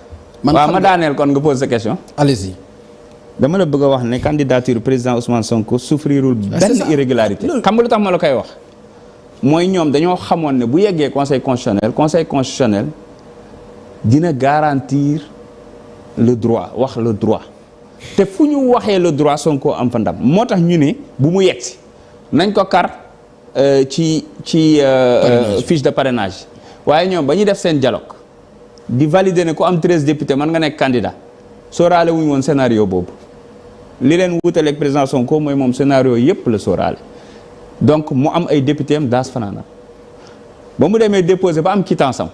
S7: waaw ma daaneel kon nga pose sa question.
S6: allez-y.
S7: dama la bëgg a wax ne candidature président Ousmane Sonko souffrirul benn irrégularité. xam nga lu tax ma la koy wax. mooy ñoom dañoo xamoon ne bu yeggee conseil constitutionnel dina garantir le droit wax le droit te fu ñu waxee le droit Sonko am fa ndam moo tax ñu ne bu mu yegsi nañ ko kar ci fiche de parrainage waaye ñoom ba ñuy def seen dialogue di valider ne ku am 13 députés mën nga nekk candidat sóoraale wuñu woon scénario boobu li leen wutaleeg président Sonko mooy moom scénario yépp la sóoraale donc mu am ay député am daas fanaana ba mu demee déposé ba am quittance am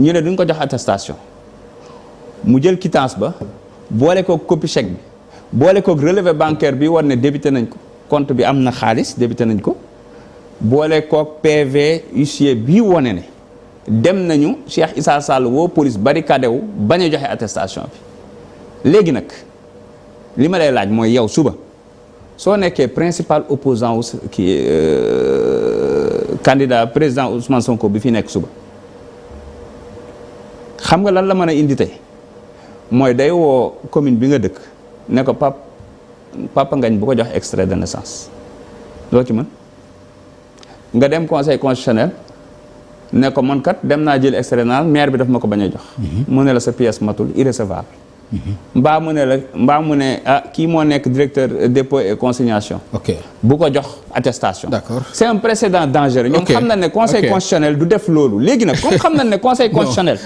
S7: ñu ne duñ ko jox attestation mu jël quittance ba boole koog copie chèque bi boole koog relevé bancaire bi war ne débité nañ ko compte bi am na xaalis débité nañ ko boole koog PV huissier bii wane ne dem nañu Cheikh Issa Sall woo police barricade wu bañ a joxe attestation bi léegi nag li ma lay laaj mooy yow suba soo nekkee principal opposant wu kii candidat président Ousmane Sonko bi fi nekk suba xam nga lan la mën a indi tey mooy day woo commune bi nga dëkk ne ko papa ngañ bu ko jox extrait de naissance loo ci mën nga dem conseil constitutionnel ne ko man kat dem naa jël extrait de naissance maire bi daf ma ko bañ a jox mu ne la sa pièce matul irrecevable mbaa mu ne kii moo nekk directeur dépôt et consignation.
S6: ok
S7: bu ko jox attestation.
S6: d'accord
S7: c'est un précédent dangereux. ñoom xam na ne conseil constitutionnel du def loolu léegi nag comme xam na ne conseil constitutionnel.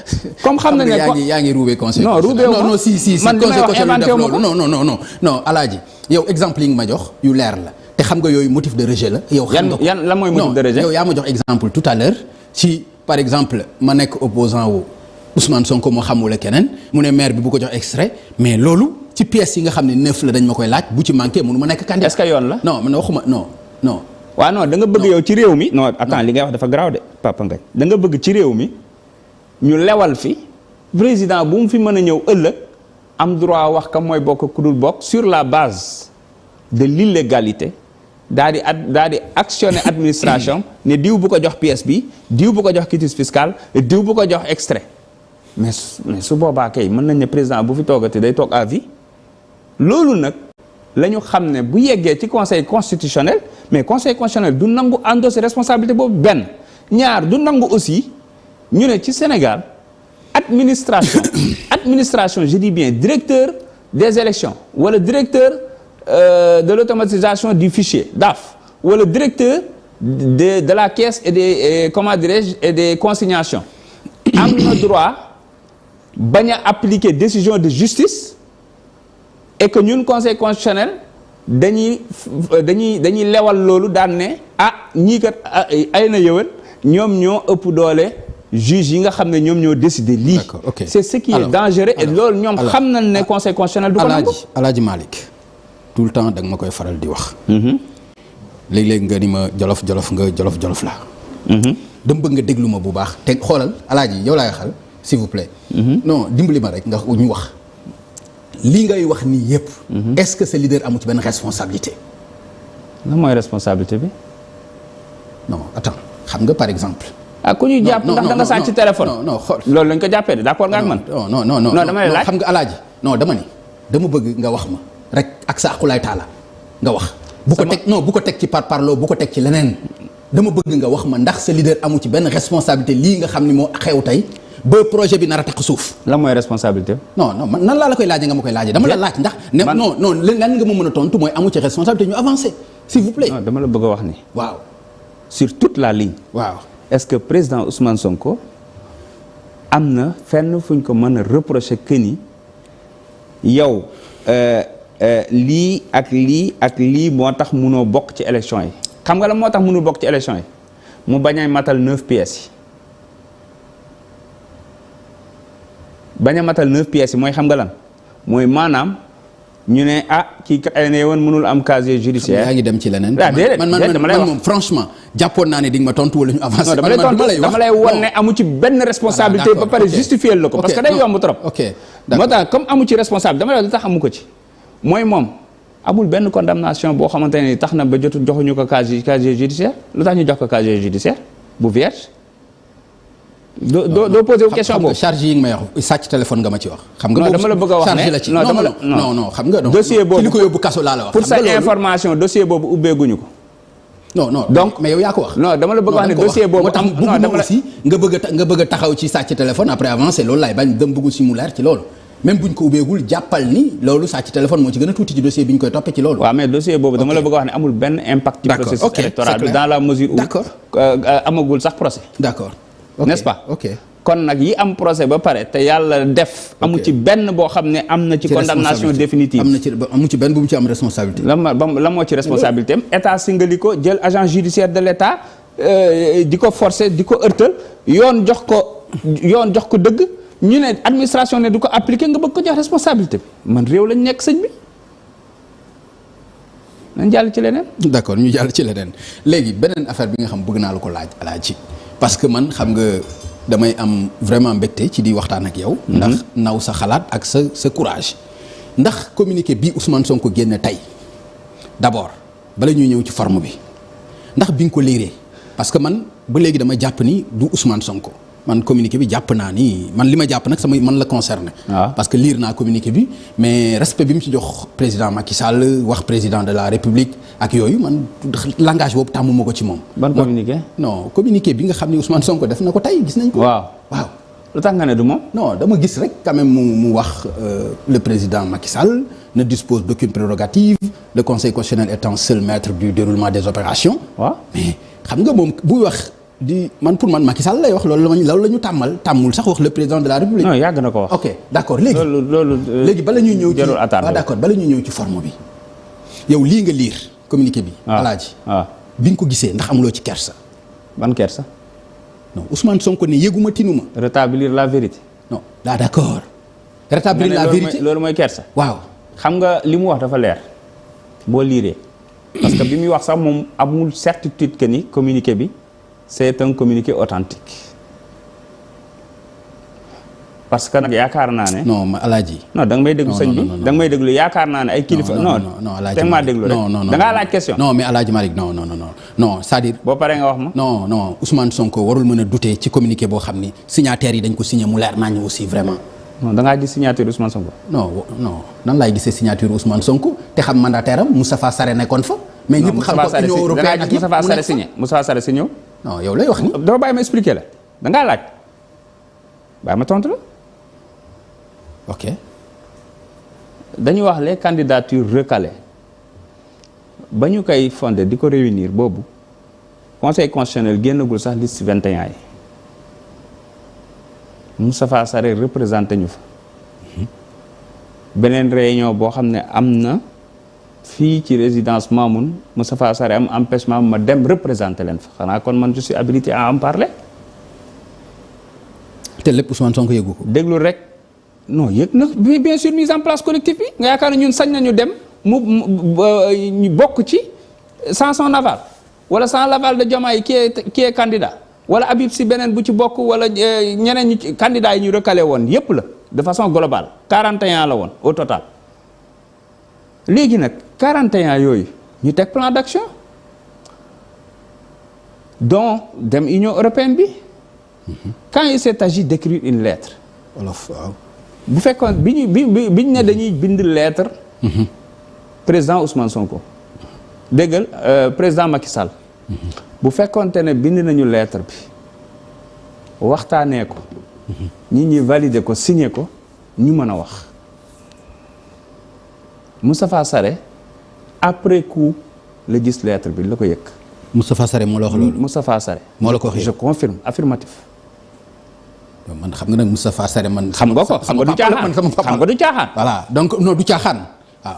S7: comme xam na ne
S6: yaa ngi ruubee conseil.
S7: non ruubee
S6: non si
S7: man li may wax inventé wu ma ko
S6: non Alaaji yow exemple yi nga ma jox yu leer la te xam nga yooyu motif de rejet la. yow xam nga ko
S7: yan lan mooy motif de rejet.
S6: yow yaa ma jox exemple tout à l'heure ci par exemple ma nekk opposant wu Ousmane Sonko moo xamul keneen mu ne maire bi bu ko jox extrait mais loolu ci pièces yi nga xam ne 9 la dañ ma koy laaj bu ci manqué mënu ma nekk candidat.
S7: est-ce que yoon la.
S6: non man waxuma non.
S7: waaw non da nga bëgg yow ci réew mi. non attends li ngay wax dafa garaaw de Papa Ngagne da nga bëgg ci réew mi ñu lewal fi président bu mu fi mën a ñëw ëllëg am droit wax ka mooy bokk ku dul bokk sur la base de l'illégalité daa di actionner administration ne diw bu ko jox pièce bi diw bu ko jox quitus fiscal diw bu ko jox extrait. mais su boobaa kay mën nañ ne président bu fi toogati day toog à vie loolu nag la ñu xam ne bu yeggee ci conseil constitutionnel mais conseil constitutionnel du nangu endosser responsabilité boobu benn ñaar du nangu aussi ñu ne ci Sénégal administration je dis bien directeur des élections wala directeur de l'automatisation du fichier DAF wala directeur de la caisse et des comment dirais-je et des consignations am na droit bañ a appliquer décision de justice et que ñun conseil constitutionnel dañuy lewal loolu daan ne ñii kat ay na yëwal ñoom ñoo ëpp doole juge yi nga xam ne ñoom ñoo décider lii.
S6: okay.
S7: C'est ce qui est dangereux et loolu ñoom xam nañ ne conseil constitutionnel du ko nangu.
S6: Alaaji Malick tout le temps da nga ma koy faral di wax. léeg-léeg nga ni ma jolof la. dama bëgg nga déglu ma bu baax te xoolal Alaaji yow laay xal s'il vous plaît. non dimbali ma rek nga ñu wax. lii ngay wax nii yëpp. est-ce que ce leader amu ci benn responsabilité.
S7: lan mooy responsabilité bi.
S6: non attends xam nga par exemple.
S7: ku ñuy jàpp ndax da nga sàcc ci téléphone.
S6: non xool
S7: loolu lañ ko jàppee de d'accord nga ak man.
S6: non
S7: dama lay laaj
S6: xam nga Alaaji non dama bëgg nga wax ma rek ak sa aqulaay taala nga wax. bu ko teg ci parparloo bu ko teg ci leneen. dama bëgg nga wax ma ndax sa leader amu ci benn responsabilité lii nga xam ni moo xew tey ba projet bi nar a tax suuf.
S7: lan mooy responsabilité.
S6: non man nan laa la koy laajee nga ma koy laajee. dama la laaj ndax. non lan nga ma mën a tontu mooy amu ci responsabilité ñu avancer s'il vous plaît.
S7: non dama la bëgg a wax ni.
S6: waaw.
S7: sur toute la ligne.
S6: waaw
S7: est-ce que président Ousmane Sonko am na fenn fu ñu ko mën a reprocher que ni yow lii ak lii moo tax munoo bokk ci élection yi. xam nga la moo tax mënul bokk ci élection yi mu bañ a matal 9 pièces yi bañ a matal 9 pièces yi mooy xam nga lan mooy maanaam ñu ne kii kat ay ne woon mënul am casier judiciaire.
S6: yaa ngi dem ci leneen.
S7: man
S6: moom franchement jàppoon naa ne di nga ma tontu wala ñu avancer.
S7: dama lay won ne amu ci benn responsabilité ba pare justifier la ko. parce que day yomb trop.
S6: ok
S7: moo tax comme amu ci responsable dama lay wax lu tax amu ko ci mooy moom amul benn condamnation boo xamante ne tax na ba joxuñu ko casier judiciaire lu tax ñu jox ko casier judiciaire bu vierge. doo posé wu question boobu
S6: charge yi nga may wax sàcc téléphone nga ma ci wax. xam nga
S7: dama la bëgg a wax
S6: charge la ci non xam nga.
S7: dossier boobu
S6: ci li ko yóbbu kaso laa la wax.
S7: pour sa information dossier boobu ubbeeguñu ko.
S6: non
S7: donc
S6: mais yow yaa ko wax.
S7: non dama la bëgg a wax ne dossier boobu am
S6: non dama la aussi nga bëgg a taxaw ci sàcc téléphone après avancer loolu laay bañ dem bëggu si mu leer ci loolu. même buñ ko ubbeegul jàppal ni loolu sàcc téléphone moo ci gën a tuuti ci dossier bi ñu koy toppee ci loolu.
S7: waaw mais dossier boobu dama la bëgg a wax ne amul benn impact. ci processus électoral bi dans la mesure où. amagul sax procès.
S6: d'accord
S7: n'est-ce pas.
S6: ok
S7: kon nag yi am procès ba pare te yàlla def. amu ci benn boo xam ne am na ci condamnation définitive.
S6: amu ci benn bu mu ci am responsabilité.
S7: la moo ci responsabilité am état singali ko jël agent judiciaire de l'état di ko forcer di ko ërtal yoon jox ko dëgg. ñu ne administration ne du ko appliquer nga bëgg ko jox responsabilité bi man réew lañ nekk sëñ bi nañ jàll ci leneen.
S6: d'accord ñu jàll ci leneen léegi beneen affaire bi nga xam bëgg naa la ko laaj parce que man xam nga damay am vraiment mbégte ci di waxtaan ak yow. ndax naw sa xalaat ak sa courage. ndax communiqué bii Ousmane Sonko génne tey d'abord bala ñuy ñëw ci forme bi ndax bi nga ko liiree parce que man ba léegi dama jàpp ni du Ousmane Sonko. man communiqué bi jàpp naa ni man li ma jàpp nag man la concerné. parce que lire naa communiqué bi mais respect bi mu ci jox président Macky Sall wax président de la République ak yooyu man langage boobu tàmmuma ko ci moom.
S7: ban communiqué.
S6: non communiqué bi nga xam ne Ousmane Sonko def na ko tey gis nañ ko. waaw
S7: lu tax nga ne du moom.
S6: non dama gis rek quand même mu wax le président Macky Sall ne dispose d'aucune prérogative le conseil constitutionnel étant seul maître du déroulement des opérations.
S7: waaw
S6: mais xam nga moom buy wax. pour man Macky Sall lay wax loolu la ñu tàmmul sax wax le président de la République.
S7: non yàgg na ko wax.
S6: ok d'accord léegi bala ñuy ñëw ci d'accord bala ñuy ñëw ci forme bi yow lii nga lire communiqué bi. alaaji bi nga ko gisee ndax amuloo ci kersa.
S7: ban kersa.
S6: non Ousmane Sonko ne yëguma tinuma.
S7: rétablir la vérité.
S6: non d'accord. rétablir la vérité
S7: loolu mooy kersa.
S6: waaw
S7: xam nga li mu wax dafa leer boo liiree parce que bi muy wax sax moom amul certitude que ni communiqué bi. c'est un communiqué authentique parce que nag yaakaar naa ne.
S6: non alaaji.
S7: non da nga may déglu sëñ bi da nga may déglu yaakaar naa ne ay kilifa. non
S6: alaaji
S7: te maa déglu rek da ngaa laaj question.
S6: non mais alaaji Malick non c'est-à-dire.
S7: boo paree nga wax ma.
S6: non Ousmane Sonko warul mën a douter ci communiqué boo xam ni signataires yi dañ ko signé mu leer nañu aussi vraiment.
S7: non da ngaa gis signature Ousmane Sonko.
S6: non nan laay gisee signature Ousmane Sonko te xam mandataire am Moustapha Sarré nekkoon fa. mais ñëpp xam ko Union européenne ak yëpp
S7: Moustapha Sarré signé Moustapha Sarré signé.
S6: non yow lay wax ni.
S7: dafa bàyyi ma expliquer la da ngaa laaj bàyyi ma tontu la.
S6: ok.
S7: dañuy wax les candidatures recalées ba ñu koy fondé di ko réunir boobu conseil constitutionnel génnagul sax liste 21 yi Moustapha Sarré représenté ñu fa. beneen réunion boo xam ne am na fii ci résidence Mamoun Moustapha Sarré am empêchement ma dem représenté leen fa xanaa kon man je suis habilité à en parler.
S6: te lépp Ousmane Sonko yëgu ko.
S7: déglu rek non yëg na bien sûr mise en place collectif bi nga yaakaar ne ñun sañ nañu dem ñu bokk ci sans son aval wala sans l'aval de Diomaye qui est candidat wala Habib Sy beneen bu ci bokk wala ñeneen ñi candidats yi ñu recalé woon yépp la de façon globale 41 la woon au total. léegi nag 41 yooyu ñu teg plan d'action dont dem Union européenne bi quand il s'est agi d'écrire une lettre.
S6: wolof waaw.
S7: bu fekkoon bi ñu ne dañuy bind lettre. président Ousmane Sonko. déggal président Macky Sall. bu fekkoonte ne bind nañu lettre bi waxtaanee ko. nit ñi valider ko signer ko ñu mën a wax. Moustapha Sarré après coup la gis lettre bi la ko yëg.
S6: Moustapha Sarré moo la wax loolu.
S7: Moustapha Sarré
S6: moo la ko wax
S7: je confirme affirmatif.
S6: man xam nga nag Moustapha Sarré man.
S7: xam nga ko xam nga du caaxaan xam nga du caaxaan.
S6: voilà donc non du caaxaan waaw.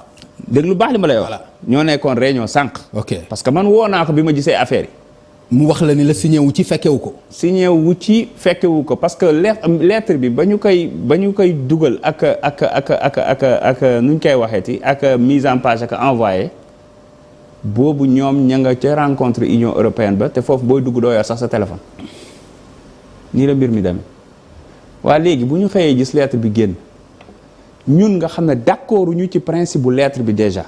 S7: dégg lu baax li ma lay wax.
S6: voilà
S7: ñoo nekkoon réunion sànq.
S6: ok
S7: parce que man woo naa ko bi ma gisee affaire yi.
S6: mu wax la ni la signé wu ci fekkewu ko.
S7: signé wu ci fekkewu ko parce que lettre bi ba ñu koy dugal ak nuñ koy waxeeti ak mise en page ak envoyé boobu ñoom ña nga ca rencontre Union européenne ba te foofu booy dugg doo yor sax sa téléphone nii la mbir mi demee. waa léegi bu ñu xëyee gis lettre bi génn ñun nga xam ne d'accord ñu ci principe bu lettre bi déjà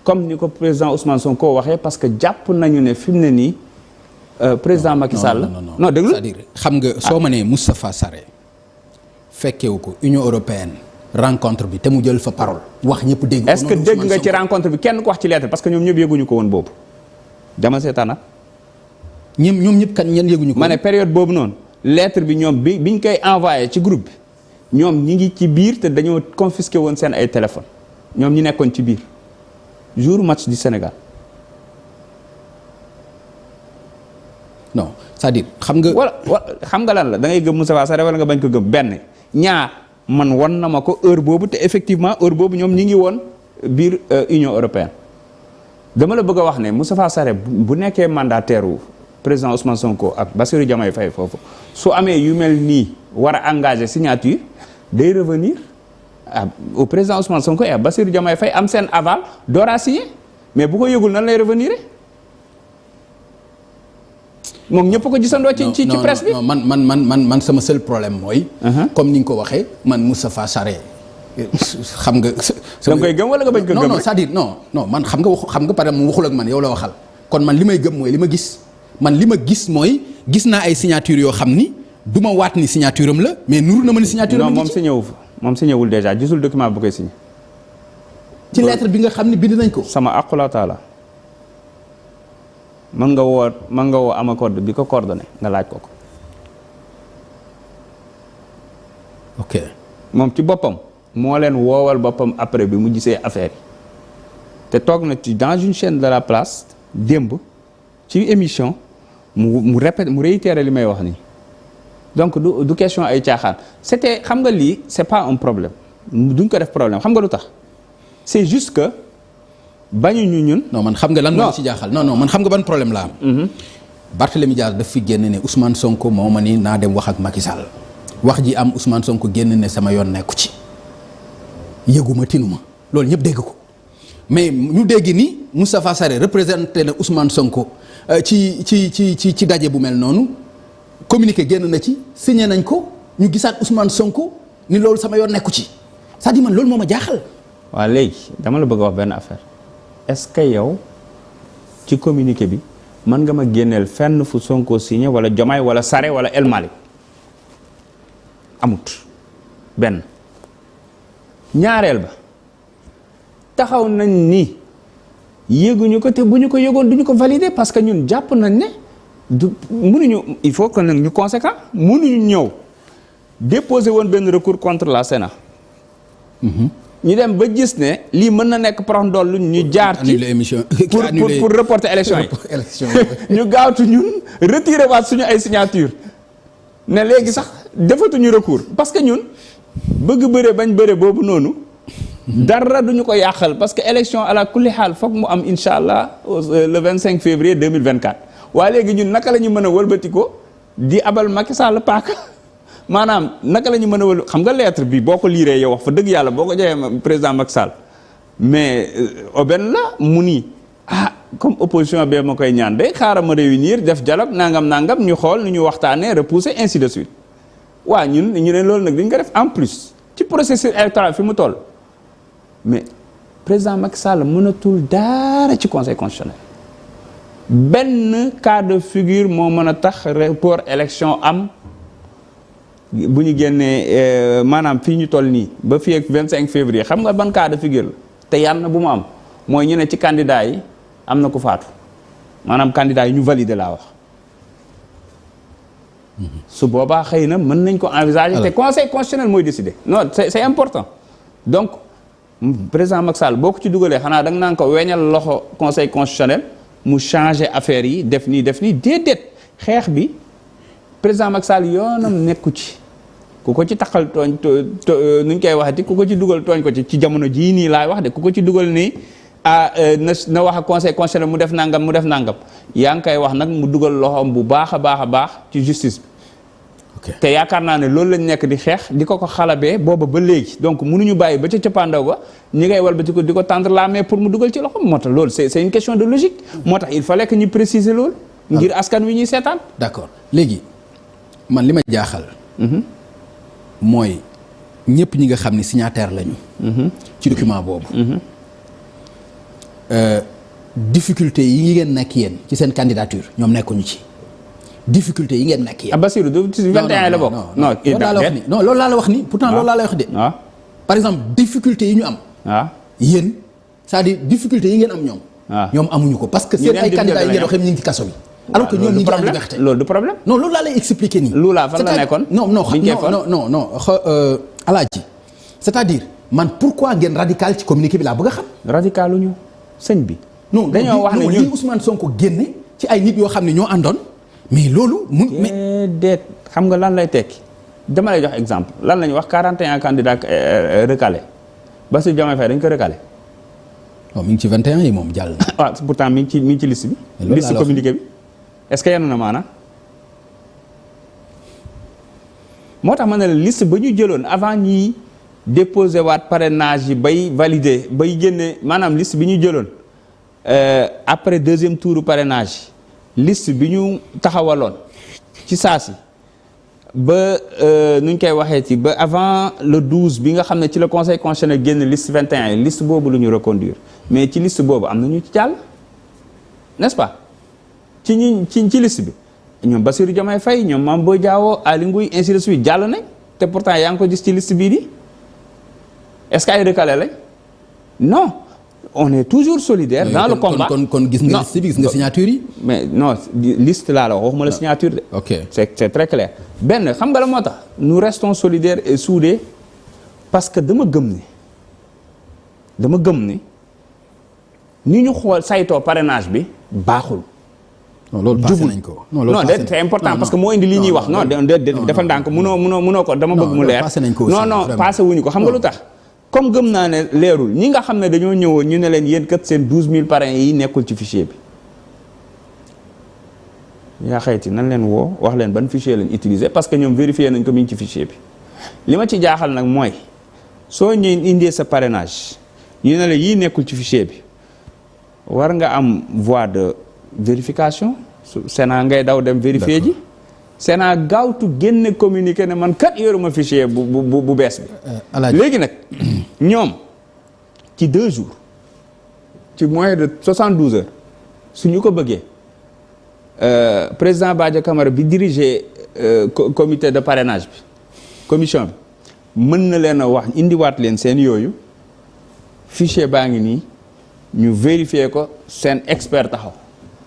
S7: comme ni ko président Ousmane Sonko waxee parce que jàpp nañu ne fi mu ne nii président Macky Sall. non déglu
S6: c'est-à-dire xam nga soo ma nee Moustapha Sarré fekkewu ko Union européenne rencontre bi te mu jël fa parole. wax ñëpp dégg.
S7: est-ce que dégg nga ci rencontre bi kenn ko wax ci lettre parce que ñoom ñëpp yëguñu ko woon boobu. dama seetaana.
S6: ñoom ñëpp kan ñenn yëguñu ko.
S7: ma ne période boobu noonu lettre bi ñoom biñ koy envoyé ci groupe bi ñoom ñi ngi ci biir te dañoo confisqué woon seen ay téléphone ñoom ñi nekkoon ci biir jour match du Sénégal.
S6: non c'est-à-dire xam nga.
S7: wala xam nga lan la da ngay gëm Moustapha Sarré wala nga bañ ko gëm benn ñaar man won na ma ko heure boobu te effectivement heure boobu ñoom ñi ngi woon biir Union européenne dama la bëgg a wax ne Moustapha Sarré bu nekkee mandataire wu président Ousmane Sonko ak Bassirou Diomaye Faye foofu su amee yu mel nii war a engagé signature day revenir au président Ousmane Sonko et à Bassirou Diomaye Faye am seen aval door a signé mais bu ko yëgul nan lay revenir moom ñëpp ko gisandoo ci presse bi.
S6: non man sama seul problème mooy. comme ni nga ko waxee man Moustapha Sarré xam nga.
S7: da nga koy gëm wala nga bañ ko gëm.
S6: non c'est-à-dire non man xam nga par exemple mu waxul ak man yow la waxal kon man li may gëm mooy li ma gis. man li ma gis mooy gis naa ay signature yoo xam ni du ma waat ni signature am la mais nuru na ma ni signature am.
S7: non moom signé wul déjà gisul document bu koy signé.
S6: ci lettre bi nga xam ni bind nañ ko.
S7: sama aqula taala mën nga woo ama code bi ko coordonné nga laaj ko.
S6: ok
S7: moom ci boppam moo leen woowal boppam après bi mu gisee affaire yi te toog na ci dans une chaîne de la place démb ci émission mu répète mu réitéré li may wax nii donc du question ay caaxaan c'était xam nga lii c'est pas un problème duñ ko def problème xam nga lu tax c'est juste que bañuñu ñun.
S6: non man xam nga lan moo ci jaaxal non man xam nga ban problème la am. Barthélémy Dias daf fi génn ne Ousmane Sonko moo ma ni naa dem wax ak Macky Sall wax ji am Ousmane Sonko génn ne sama yoon nekku ci yëguma tinuma loolu ñëpp dégg ko mais ñu dégg ni Moustapha Sarré représenté na Ousmane Sonko ci daje bu mel noonu communiqué génn na ci signé nañ ko ñu gisaat Ousmane Sonko ni loolu sama yoon nekku ci c'est-à-dire man loolu moo ma jaaxal.
S7: waaw léegi dama la bëgg a wax benn affaire est-ce que yow ci communiqué bi mën nga ma génneel fenn fu Sonko signé wala Diomaye wala Sarré wala El Malick amut benn ñaareel ba taxaw nañ ni yéeguñu ko te bu ñu ko yéegoon duñu ko valider parce que ñun jàpp nañ ne mënuñu il faut que nag ñu conséquent mënuñu ñëw déposer woon benn recours contre la Sénat. ñu dem ba gis ne lii mën na nekk prox ndoll ñu jaar ci pour reporter élection yi ñu gaawtu ñun retirer waat suñu ay signature ne léegi sax defatuñu recours parce que ñun bëgg bëre bañ bëre boobu noonu dara duñu ko yàqal parce que élection à la kulli xaal foog mu am insha allah le 25 février 2024 waaye léegi ñun naka la ñu mën a wëlbati ko di abal Macky Sall paaka maanaam naka la ñu mën a wël xam nga lettre bi boo ko liiree yow wax fa dëgg yàlla boo ko joxee président Macky Sall mais aubaine la mu nii comme opposition bee ma koy ñaan de xaaral ma réunir def dialogue nangam ñu xool nu ñu waxtaanee repousser ainsi de suite waaw ñu ne loolu nag dañ ko def en plus ci processus électoral fi mu toll mais président Macky Sall mënatul dara ci conseil constitutionnel benn cas de figure moo mën a tax report élection am bu ñu génnee maanaam fii ñu toll nii ba fii ak 25 février xam nga ban cas de figure la te yàlla na bu mu am mooy ñu ne ci candidat yi am na ku faatu maanaam candidat yi ñu validé laa wax su boobaa xëy na mën nañ ko envisager te conseil constitutionnel mooy décider non c'est important donc président Macky Sall boo ko ci dugalee xanaa da nga naan ko weñal loxo conseil constitutionnel mu changer affaire yi def nii déedéet xeex bi président Macky Sall yoonam nekku ci ku ko ci taxal tooñ nuñ koy waxati ku ko ci dugal tooñ ko ci jamono jii nii laay wax de ku ko ci dugal nii na wax ak conseil constitutionnel mu def nangam yaa ngi koy wax nag mu dugal loxoom bu baax a baax ci justice bi te yaakaar naa ne loolu lañ nekk di xeex di ko xalabee booba ba léegi donc mënuñu bàyyi ba ca cappaandaw ba ñi ngay wal ba di ko tendre la main pour mu dugal ci loxoom moo tax loolu c'est une question de logique moo tax il fallait que ñu préciser loolu ngir askan wi ñuy seetaan
S6: d'accord léegi man li ma jaaxal mooy ñëpp ñi nga xam ni signataire lañu ci document boobu difficulté yi ngeen nekk yéen ci seen candidature ñoom nekkuñu ci difficulté yi ngeen nekk yéen.
S7: Bassirou du 21 la bokk.
S6: non loolu laa la wax ni pourtant loolu laa la wax de. par exemple difficulté yi ñu am. yéen c'est-à-dire difficulté yi ngeen am ñoom. ñoom amuñu ko parce que seen ay candidats yi ngeen wax ñu ngi ci kaso bi. alors que ñoom ñu ngi en liberté.
S7: loolu du problème.
S6: non loolu laa lay expliquer nii.
S7: Lula fan la nekkoon.
S6: non Alaaji c'est-à-dire man pourquoi ngeen radical ci communiqué bi laa bëgg a xam.
S7: radicaluñu sëñ bi.
S6: non dañoo wax ne ñun Ousmane Sonko génne ci ay nit yoo xam ne ñoo àndoon mais loolu.
S7: déet xam nga lan lay tekki dama lay jox exemple lan la ñuy wax 41 candidats recalés Bassirou Diomaye Faye dañ ko recalé.
S6: non mi ngi ci 21 yi moom jàll na.
S7: ah pourtant mi ngi ci liste bi. liste communiqué bi est-ce que yenu na maanaam. moo tax ma ne la liste ba ñu jëloon avant ñiy déposé waat parrainage yi bay validé bay génne maanaam liste bi ñu jëloon après deuxième tour parrainage liste bi ñu taxawaloon ci saa si ba nu ñu koy waxee ci ba avant le 12 bi nga xam ne ci la conseil constitutionnel génn liste 21 yi liste boobu lu ñu reconduire mais ci liste boobu am na ñu ci jàll n'est-ce pas ci liste bi. ñoom Bassirou Diomaye Faye ñoom Mame Boye Diao Aly Ngouille ainsi de suite jàll nañ te pourtant yaa ngi ko gis ci liste bii di est-ce que ay recalé lañ non on est toujours solidaire dans le combat
S6: kon gis nga liste bi gis nga signature yi.
S7: mais non liste laa la waxuma la signature de.
S6: ok
S7: c'est très clair. benn xam nga la moo tax nous restons solidaires et soudés parce que dama gëm ni ñu xool saytoo parrainage bi baaxul.
S6: non loolu passé nañ ko.
S7: non c'est important parce que moo indi li ñuy wax non dafa ndànk munoo ko dama bëgg mu leer non passé wuñu ko xam nga lu tax comme gëm naa ne leerul ñi nga xam ne dañoo ñëwoon ñu ne leen yéen kat seen 12000 parrains yi nekkul ci fichier bi yaa xayti nan leen woo wax leen ban fichier lañ utiliser parce que ñoom vérifié nañ ko mi ngi ci fichier bi li ma ci jaaxal nag mooy soo ñëwee indee sa parrainage ñu ne la yii nekkul ci fichier bi war nga am voie de vérification Sénat ngay daw dem vérifier ji Sénat gaawtu génne communiqué ne man kat yoruma fichier bu bees bi léegi nag ñoom ci 2 jours ci moins de 72 heures su ñu ko bëggee président Badio Camara bi diriger comité de parrainage bi commission bi mën na leen a wax indiwaat leen seen yooyu fichier baa ngi nii ñu vérifier ko seen expert taxaw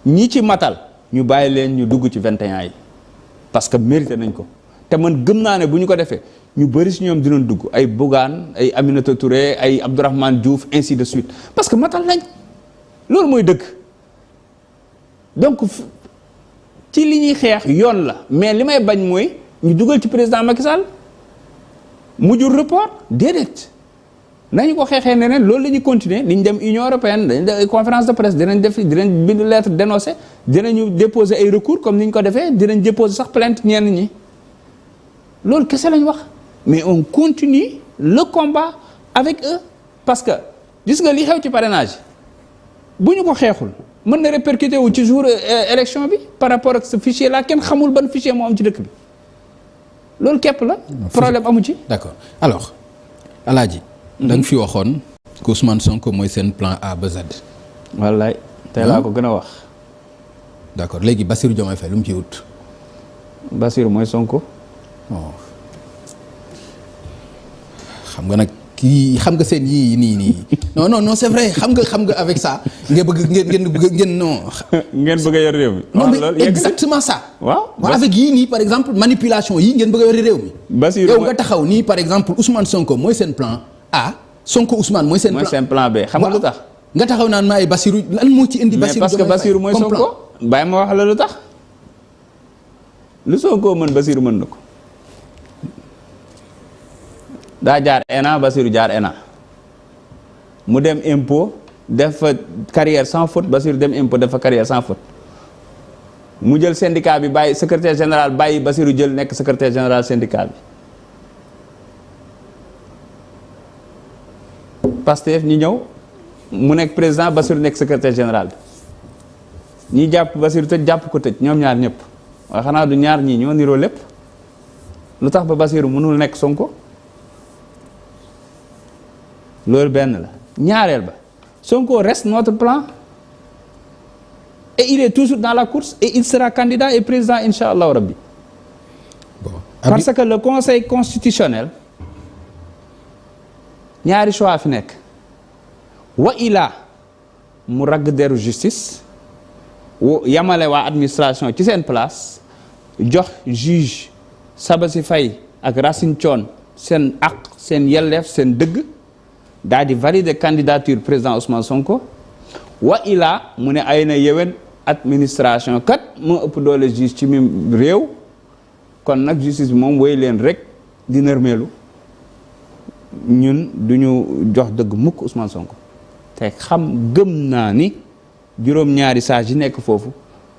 S7: ñi ci matal ñu bàyyi leen ñu dugg ci 21 yi parce que mérité nañ ko te man gëm naa ne bu ñu ko defee ñu bëri si ñoom dinañ dugg ay Bougane ay Aminata Touré ay Abdourahmane Diouf ainsi de suite parce que matal nañ loolu mooy dëgg donc ci li ñuy xeex yoon la mais li may bañ mooy ñu dugal ci président Macky Sall mu jur report déedéet nañu ko xeexee neneen loolu la ñuy continuer niñ dem Union européenne dañ def conférence de presse dinañ bind lettre dénoncé dinañu déposer ay recours comme ni ñu ko defee dinañ déposer sax plainte ñenn ñi loolu kese lañ wax mais on continue le combat avec eux parce que gis nga li xew ci parrainage bu ñu ko xeexul mën na répercuter wu ci jour élection bi par rapport ak ce fichier là kenn xamul ban fichier moo am ci dëkk bi loolu képp la problème amu ci.
S6: d'accord alors Alaaji da nga fi waxoon que Ousmane Sonko mooy seen plan A ba Z.
S7: wallaay tey laa ko gën a wax.
S6: d'accord léegi Bassirou Diomaye Faye lu mu ci wut.
S7: Bassirou mooy Sonko.
S6: xam nga nag kii xam nga seen yii nii non c'est vrai xam nga avec ça ngeen bëgg non.
S7: ngeen bëgg a yor réew mi.
S6: non mais exactement ça.
S7: waaw
S6: avec yii nii par exemple manipulation yii ngeen bëgg a yor réew mi.
S7: Bassirou
S6: yow nga taxaw nii par exemple Ousmane Sonko mooy seen plan A. Sonko Ousmane mooy seen plan
S7: B xam nga lu tax.
S6: nga taxaw naan maay Bassirou lan moo ci indi. Bassirou
S7: parce que Bassirou mooy Sonko. bàyyi ma wax la lu tax lu Sonko mën Bassirou mën na ko. daa jaar ENA Bassirou jaar ENA mu dem impôt def fa carrière sans faute Bassirou dem impôt def fa carrière sans faute mu jël syndicat bi bàyyi secrétaire général bàyyi Bassirou jël nekk secrétaire général syndicat bi. Pastef ñi ñëw mu nekk président Bassirou nekk secrétaire général bi ñi jàpp Bassirou tëj jàpp ko tëj ñoom ñaar ñëpp waaye xanaa du ñaar ñii ñoo niroo lépp lu tax ba Bassirou mënul nekk Sonko. loolu benn la ñaareel ba Sonko reste notre plan et il est toujours dans la course et il sera candidat et président inch'Allah rabbi.
S6: Bon.
S7: Parce que le conseil constitutionnel ñaari choix fi nekk wa ilaa mu ragg deru justice yamale waa administration ci seen place jox juge Sabassi Faye ak Racine Thion seen aq seen yelleef seen dëgg daal di valider candidature président Ousmane Sonko wa ilaa mu ne ay na yewen administration kat moo ëpp doole juge ci mim réew kon nag justice bi moom woy leen rek di nërmeelu ñun duñu jox dëgg mukk Ousmane Sonko te gëm naa ni juróom-ñaari sages yi nekk foofu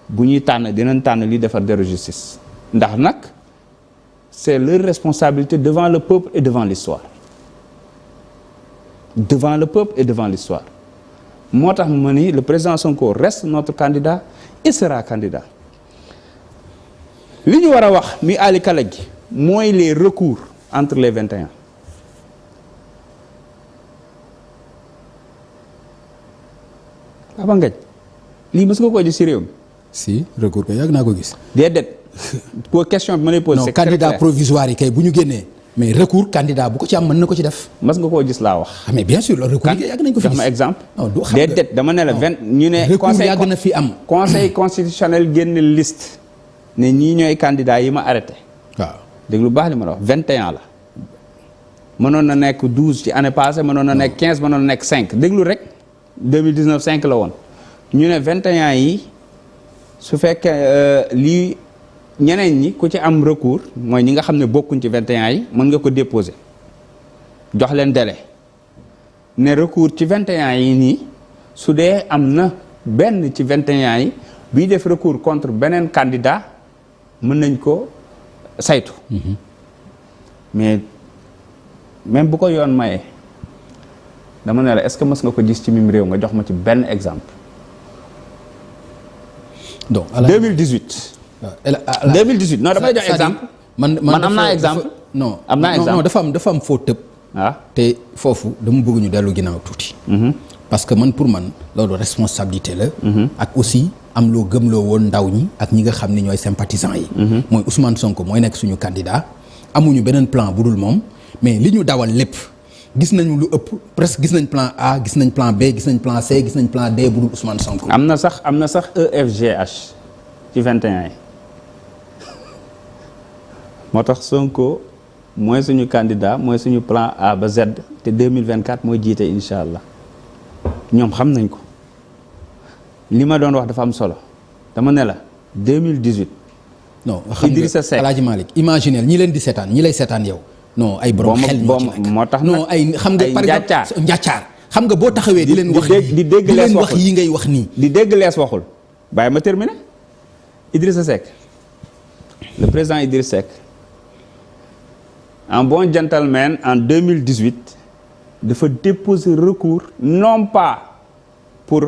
S7: bu ñuy tànn dinañ tànn li defar deru justice ndax nag c'est leur responsabilité devant le peuple et devant l'histoire devant le peuple et devant l'histoire moo tax ma ni le président Sonko reste notre candidat et sera candidat li ñu war a wax mi Ali Kala gi mooy les recours entre les 21 Papa Ngagne lii mës nga koo gis ci réew mi.
S6: si recours ko yàgg naa ko gis.
S7: déedéet ko question bi ma lay posé.
S6: non candidat provisoire yi kay bu ñu génnee. mais recours candidat bu ko ci am mën na ko ci def.
S7: mës nga koo gis laa wax.
S6: mais bien sûr le recours yi yàgg nañ ko fi gis.
S7: jox ma exemple.
S6: non du xam nga
S7: déedéet dama ne la ñu ne.
S6: recours yàgg na fi am.
S7: conseil constitutionnel génn liste. ne ñii ñooy candidats yi ma arrêté.
S6: waaw
S7: dégg lu baax li ma la wax 21 la. mënoon na nekk 12 ci année passée mënoon na nekk 15 mënoon na nekk 5 déglu rek 2019 5 la woon. ñu ne 21 yi su fekkee lii ñeneen ñi ku ci am recours mooy ñi nga xam ne bokkuñ ci 21 yi mën nga ko déposer jox leen délai ne recours ci 21 yi nii su dee am na benn ci 21 yi bii def recours contre beneen candidat mën nañ ko saytu. mais même bu ko yoon mayee dama ne la est-ce que mës nga ko gis ci mim réew nga jox ma ci benn exemple.
S6: donc
S7: 2018. 2018 non damay jox exemple. man am naa exemple.
S6: non
S7: am naa exemple
S6: non dafa am foo tëb. te foofu dama bëgg ñu dellu ginnaaw tuuti. parce que man pour man loolu responsabilité la. ak aussi am loo gëmloo woon ndaw ñi ak ñi nga xam ne ñooy sympathisants yi. mooy Ousmane Sonko mooy nekk suñu candidat. amuñu beneen plan bu dul moom mais li ñu dawal lépp gis nañu lu ëpp presque gis nañ plan A gis nañ plan B gis nañ plan C gis nañ plan D bu dul Ousmane Sonko.
S7: am na sax EFGH ci 21 yi moo tax Sonko mooy suñu candidat mooy suñu plan A ba Z te 2024 mooy jiite incha allah ñoom xam nañ ko li ma doon wax dafa am solo dama ne la 2018.
S6: non xam nga Alaaji Malick imaginer ñi leen di seetaan ñi lay seetaan yow. non ay borom xel ñoo ci nekk
S7: moo tax
S6: non ay xam nga par exemple njàccaar xam nga boo taxawee di leen wax
S7: di dégg lees
S6: wax yi ngay wax nii.
S7: di dégg lees waxul bàyyi ma terminer Idrissa Seck le président Idrissa Seck en bon gentleman en 2018 dafa déposer recours non pas pour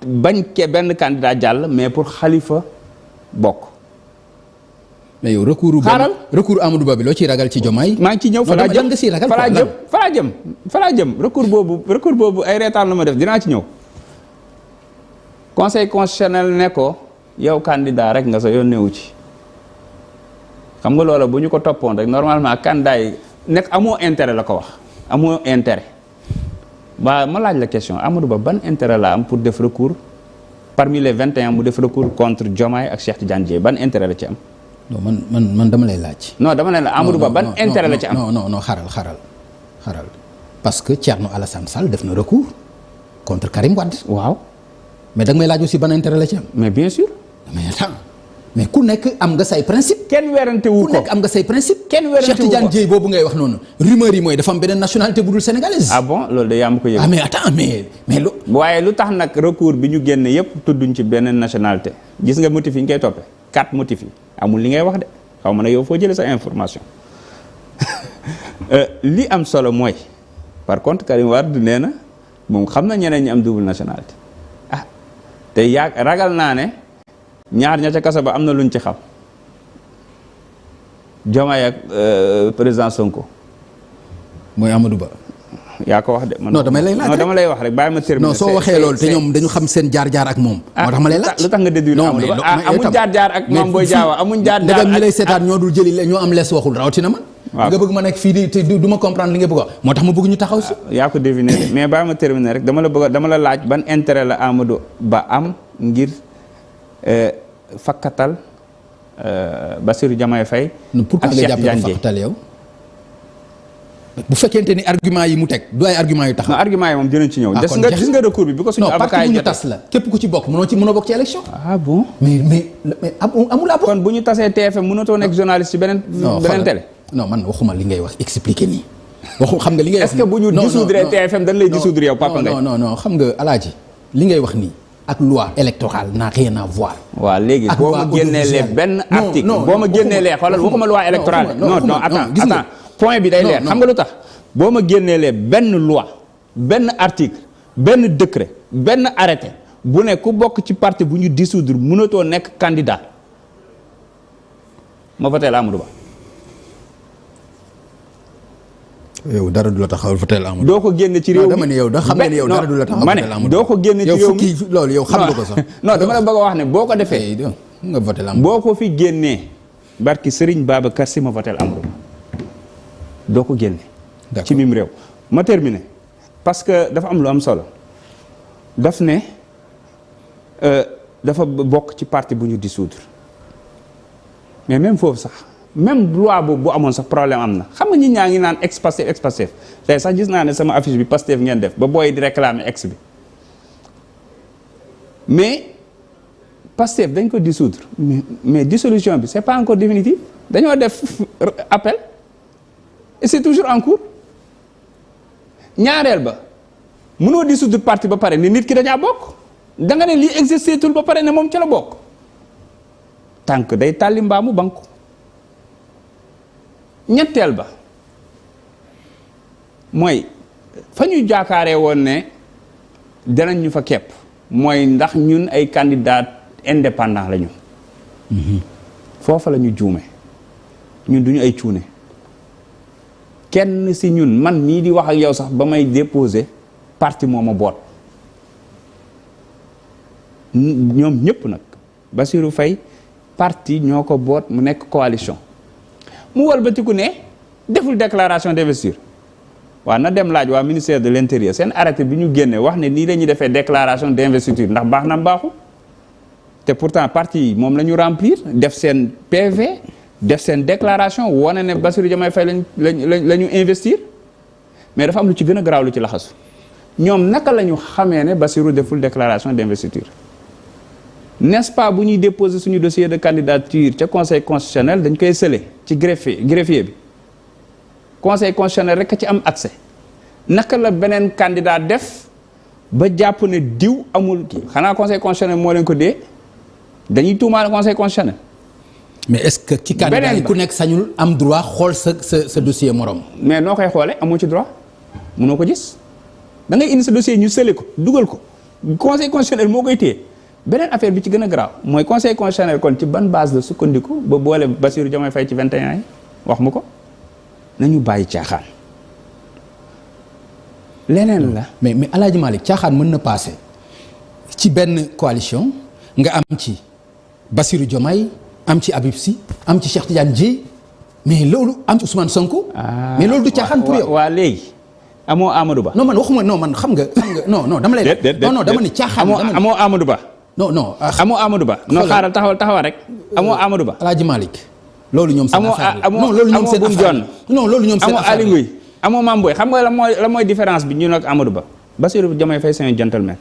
S7: bañ ke benn candidat jàll mais pour Khalifa bokk.
S6: mais yow recours Amadou Ba bi loo ciy ragal ci Diomaye.
S7: maa ngi ci ñëw fa laa jëm
S6: nga siy ragal
S7: fa laa jëm recours boobu ay reetaan la ma def dinaa ci ñëw. conseil constitutionnel ne ko yow candidat rek nga sa yoon newu ci xam nga loola bu ñu ko toppoon rek normalement candidat yi nekk amoo intérêt la ko wax amoo intérêt waa ma laaj la question Amadou Ba ban intérêt la am pour def recours parmi les 21 mu def recours contre Diomaye ak Cheikh Tidiane Dièye ban intérêt la ci am.
S6: non man dama lay laaj.
S7: non dama ne la Amadou Ba ban intérêt la ci am.
S6: non xaral parce que Thierno Alassane Sall def na recours contre Karim Wade.
S7: waaw.
S6: mais da nga may laaj aussi ban intérêt la ci am.
S7: mais bien sûr.
S6: mais attends mais ku nekk am nga say principe.
S7: kenn werante wu ko
S6: ku nekk am nga say principe.
S7: kenn werante wu ko
S6: Cheikh Tidiane Dièye boobu ngay wax noonu. rumeur yi mooy dafa am beneen nationalité bu dul sénégalaise.
S7: ah bon loolu de yaa ma ko yëg.
S6: ah mais attends mais lu.
S7: waaye lu tax nag recours bi ñu génne yëpp tudduñ ci beneen nationalité gis nga motif yi ñu koy toppee 4 motifs yi amul li ngay wax de xaw ma nag yow foo jëlee sa information li am solo mooy par contre Karim Wade nee na moom xam na ñeneen ñi am double nationalité ah te ragal naa ne ñaar ña ca kaso ba am na luñ ci xam Diomaye ak président Sonko.
S6: mooy Amadou Ba.
S7: yaa ko wax de.
S6: non damay lay laaj
S7: non dama lay wax rek bàyyi ma terminer.
S6: non soo waxee loolu te ñoom dañu xam seen jaar-jaar ak moom. moo tax ma lay laaj
S7: lu tax nga déduire Amadou Ba amuñ jaar-jaar ak Mame Boye Diao amuñ jaar-jaar ak
S6: ñi lay seetaan ñoo dul jëli ñoo am lees waxul rawatina man. waaw nga bëgg ma nekk fii te du ma comprendre li nga bëgg wax moo tax ma bëgg ñu taxaw si.
S7: yaa ko deviner de mais bàyyi ma terminer rek dama la laaj ban intérêt la Amadou Ba am ngir fakkatal Bassirou Diomaye Faye
S6: pourquoi nga jàpp ko fakkatal yow bu fekkente ni argument yi mu teg du ay argument yu tax. non
S7: argument yi moom dinañ ci ñëw. gis nga recours bi ko suñu avocat yi
S6: ñu tas la képp ku ci bokk mënoo bokk ci élection.
S7: ah bon
S6: mais amul ab.
S7: kon bu ñu tasee TFM mënatoo nekk journaliste ci beneen télé.
S6: non man waxuma li ngay wax expliquer nii. xam nga li ngay wax
S7: est-ce que bu ñu dissoudre TFM dañ lay dissoudre yow Papa Ngagne.
S6: non xam nga Alaaji li ngay wax nii ak loi électorale n'a rien à voir.
S7: waaw léegi boo ma génneelee benn article boo ma génneelee xoolal waxuma loi électorale non attends point bi day leer xam nga lu tax boo ma génneelee benn loi benn article benn décret benn arrêté bu ne ku bokk ci parti bu ñu dissoudre mënatoo nekk candidat ma voté la Amadou Ba.
S6: yow dara du la taxawal voté la Amadou Ba.
S7: doo ko génne ci réew mi
S6: dama ne yow da xam ne yow dara du la taxawal voté la Amadou Ba.
S7: doo ko génne ci réew mi
S6: yow loolu yow xam nga ko sax.
S7: non dama la bëgg a wax ne boo ko defee.
S6: nga voté la Amadou Ba
S7: boo ko fi génnee barki Serigne Babacar Sy ma voté la Amadou Ba. doo ko génne ci mim réew ma terminé parce que dafa am lu am solo daf ne dafa bokk ci parti bu ñu dissoudre mais même foofu sax même loi boobu bu amoon sax problème am na xam nga ñi ñaa ngi naan ex Pastef tey sax gis naa ne sama affiche bi Pastef ngeen def ba booy di réclamer ex bi mais Pastef dañ ko dissoudre mais dissolution bi c'est pas encore définitif dañoo def appel et c'est toujours en cours ñaareel ba mënoo dissoudre parti ba pare ne nit ki dañaa bokk da nga ne lii existé tul ba pare ne moom ca la bokk tànk day tàlli mbaamu banku ñetteel ba mooy fa ñu jaakaaree woon ne danañ ñu fa kepp mooy ndax ñun ay candidats indépendants la ñu foofa la ñu juume ñun duñu ay cuune kenn si ñun man mii di wax ak yow sax ba may déposer parti moo ma boot ñoom ñëpp nag Bassirou Faye parti ñoo ko boot mu nekk coalition mu walbatiku ne deful déclaration d'investiture waaw na dem laaj waa ministère de l'intérieur seen arrêté bi ñu génne wax ne nii la ñuy defee déclaration d'investiture ndax baax na baaxu te pourtant parti yi moom la ñu remplir def seen PV def seen déclaration wane ne Bassirou Diomaye Faye la ñu investir mais dafa am lu ci gën a garaaw lu ci laxasu ñoom naka la ñu xamee ne Bassirou deful déclaration d'investiture n'est-ce pas bu ñuy déposer suñu dossier de candidature ca conseil constitutionnel dañ koy sële ci greffier bi conseil constitutionnel rek a ci am accès naka la beneen candidat def ba jàpp ne diw amul kii xanaa conseil constitutionnel moo leen ko dee dañuy tuumaal conseil constitutionnel.
S6: mais est-ce que ci candidat yi ku nekk sañul am droit xool sa dossier morom.
S7: mais noo koy xoolee amoo ci droit mënoo ko gis da ngay indi sa dossier ñu sële ko dugal ko conseil constitutionnel moo koy téye beneen affaire bi ci gën a garaaw mooy conseil constitutionnel kon ci ban base la sukkandiku ba boole Bassirou Diomaye Faye ci 21 yi wax mu ko nañu bàyyi caaxaan leneen la.
S6: mais Alaaji Malick caaxaan mën na passé ci benn coalition nga am ci Bassirou Diomaye am ci Habib Sy am ci Cheikh Tidiane Dièye mais loolu am ci Ousmane Sonko. mais loolu du caaxaan pour yow.
S7: waa léegi amoo Amadou Ba.
S6: non man waxuma non man xam nga non dama lay. non dama ni caaxaan
S7: amoo Amadou Ba.
S6: non
S7: amoo Amadou Ba. non xaaral taxawal rek amoo Amadou Ba.
S6: Alaaji Malick loolu ñoom seen affaire la
S7: non loolu ñoom seen affaire la
S6: non loolu ñoom seen affaire la
S7: amoo Aly Ngouille amoo Mame Boye xam nga la mooy différence bi ñu nag Amadou Ba Bassirou Diomaye Faye c'est un gentleman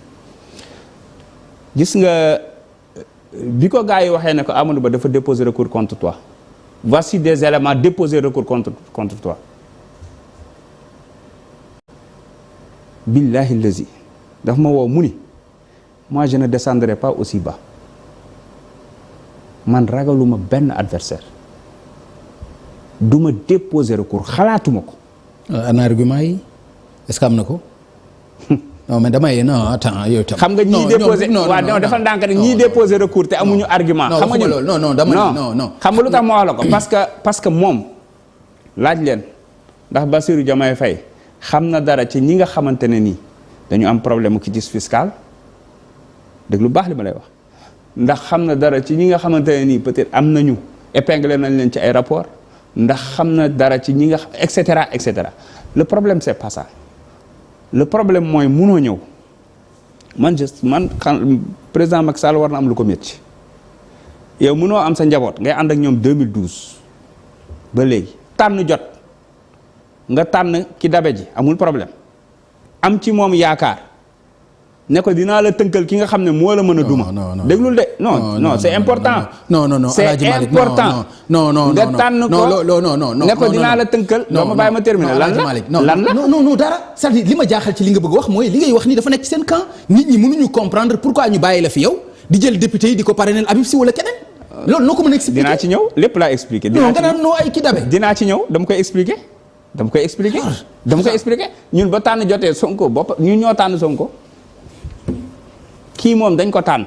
S7: gis nga bi ko gars yi waxee ne ko Amadou Ba dafa déposer recours contre toi voici des éléments déposer recours contre toi billahi lazi daf ma woo mu ni moi je ne descendrai pas aussi bas man ragaluma benn adversaire du ma déposer recours xalaatuma ko.
S6: an argument yi est-ce que am na ko. non mais damay non attends yow tam.
S7: xam nga ñiy déposer waaw non dafa ndànk rek ñiy déposer recours te amuñu argument. xam nga
S6: loolu non dama non.
S7: xam nga lu tax ma wax la ko parce que moom laaj leen ndax Bassirou Diomaye Faye xam na dara ci ñi nga xamante ne nii dañu am problème quitus fiscal dégg lu baax li ma lay wax ndax xam na dara ci ñi nga xamante ne nii peut-être am nañu épinglé nañ leen ci ay rapport ndax xam na dara ci ñi nga et cetera et cetera le problème c'est pas ça le problème mooy munoo ñëw man président Macky Sall war na am lu ko métti yow munoo am sa njaboot ngay ànd ak ñoom 2012 ba léegi tànn jot nga tànn ki dabe ji amul problème am ci moom yaakaar ne ko dinaa la tënkal ki nga xam ne moo la mën a duma déglul de non c'est important c'est important nga tànn ko ne ko dinaa la tënkal doo ma bàyyi ma terminer lan la
S6: non dara c'est-à-dire li ma jaaxal ci li nga bëgg wax mooy li ngay wax ni dafa nekk ci seen camp nit ñi mënuñu comprendre pourquoi ñu bàyyi la fi yow di jël député yi di ko parrainer Habib Sy wala keneen loolu noo ko mën a expliquer
S7: dinaa ci ñëw lépp laa expliquer
S6: non nga naan noo ay ki dabe
S7: dinaa ci ñëw dama koy expliquer ñun ba tànn jotee Sonko bopp ñun ñoo tànn Sonko kii moom dañ ko tànn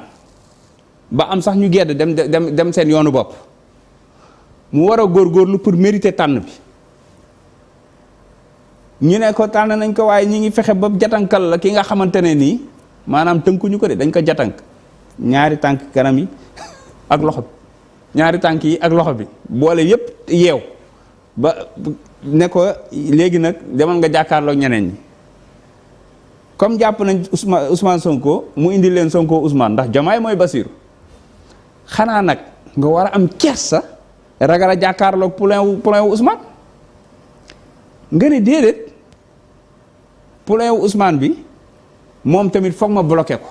S7: ba am sax ñu gedd dem seen yoonu bopp mu war a góorgóorlu pour mériter tànn bi ñu ne ko tànn nañ ko waaye ñi ngi fexe ba jatankal la ki nga xamante ne nii maanaam tënkuñu ko de dañ ko jatank ñaari tànk kanam yi ak loxo bi ñaari tànk yi ak loxo bi boole yépp yeew ba ne ko léegi nag demal nga jàkkaarloo ñeneen ñi comme jàpp nañ Ousmane Sonko mu indi leen Sonko Ousmane ndax Diomaye mooy Bassirou xanaa nag nga war a am kersa ragal a jàkkaarloog poulain wu Ousmane nga ne déedéet poulain wu Ousmane bi moom tamit foog ma bloqué ko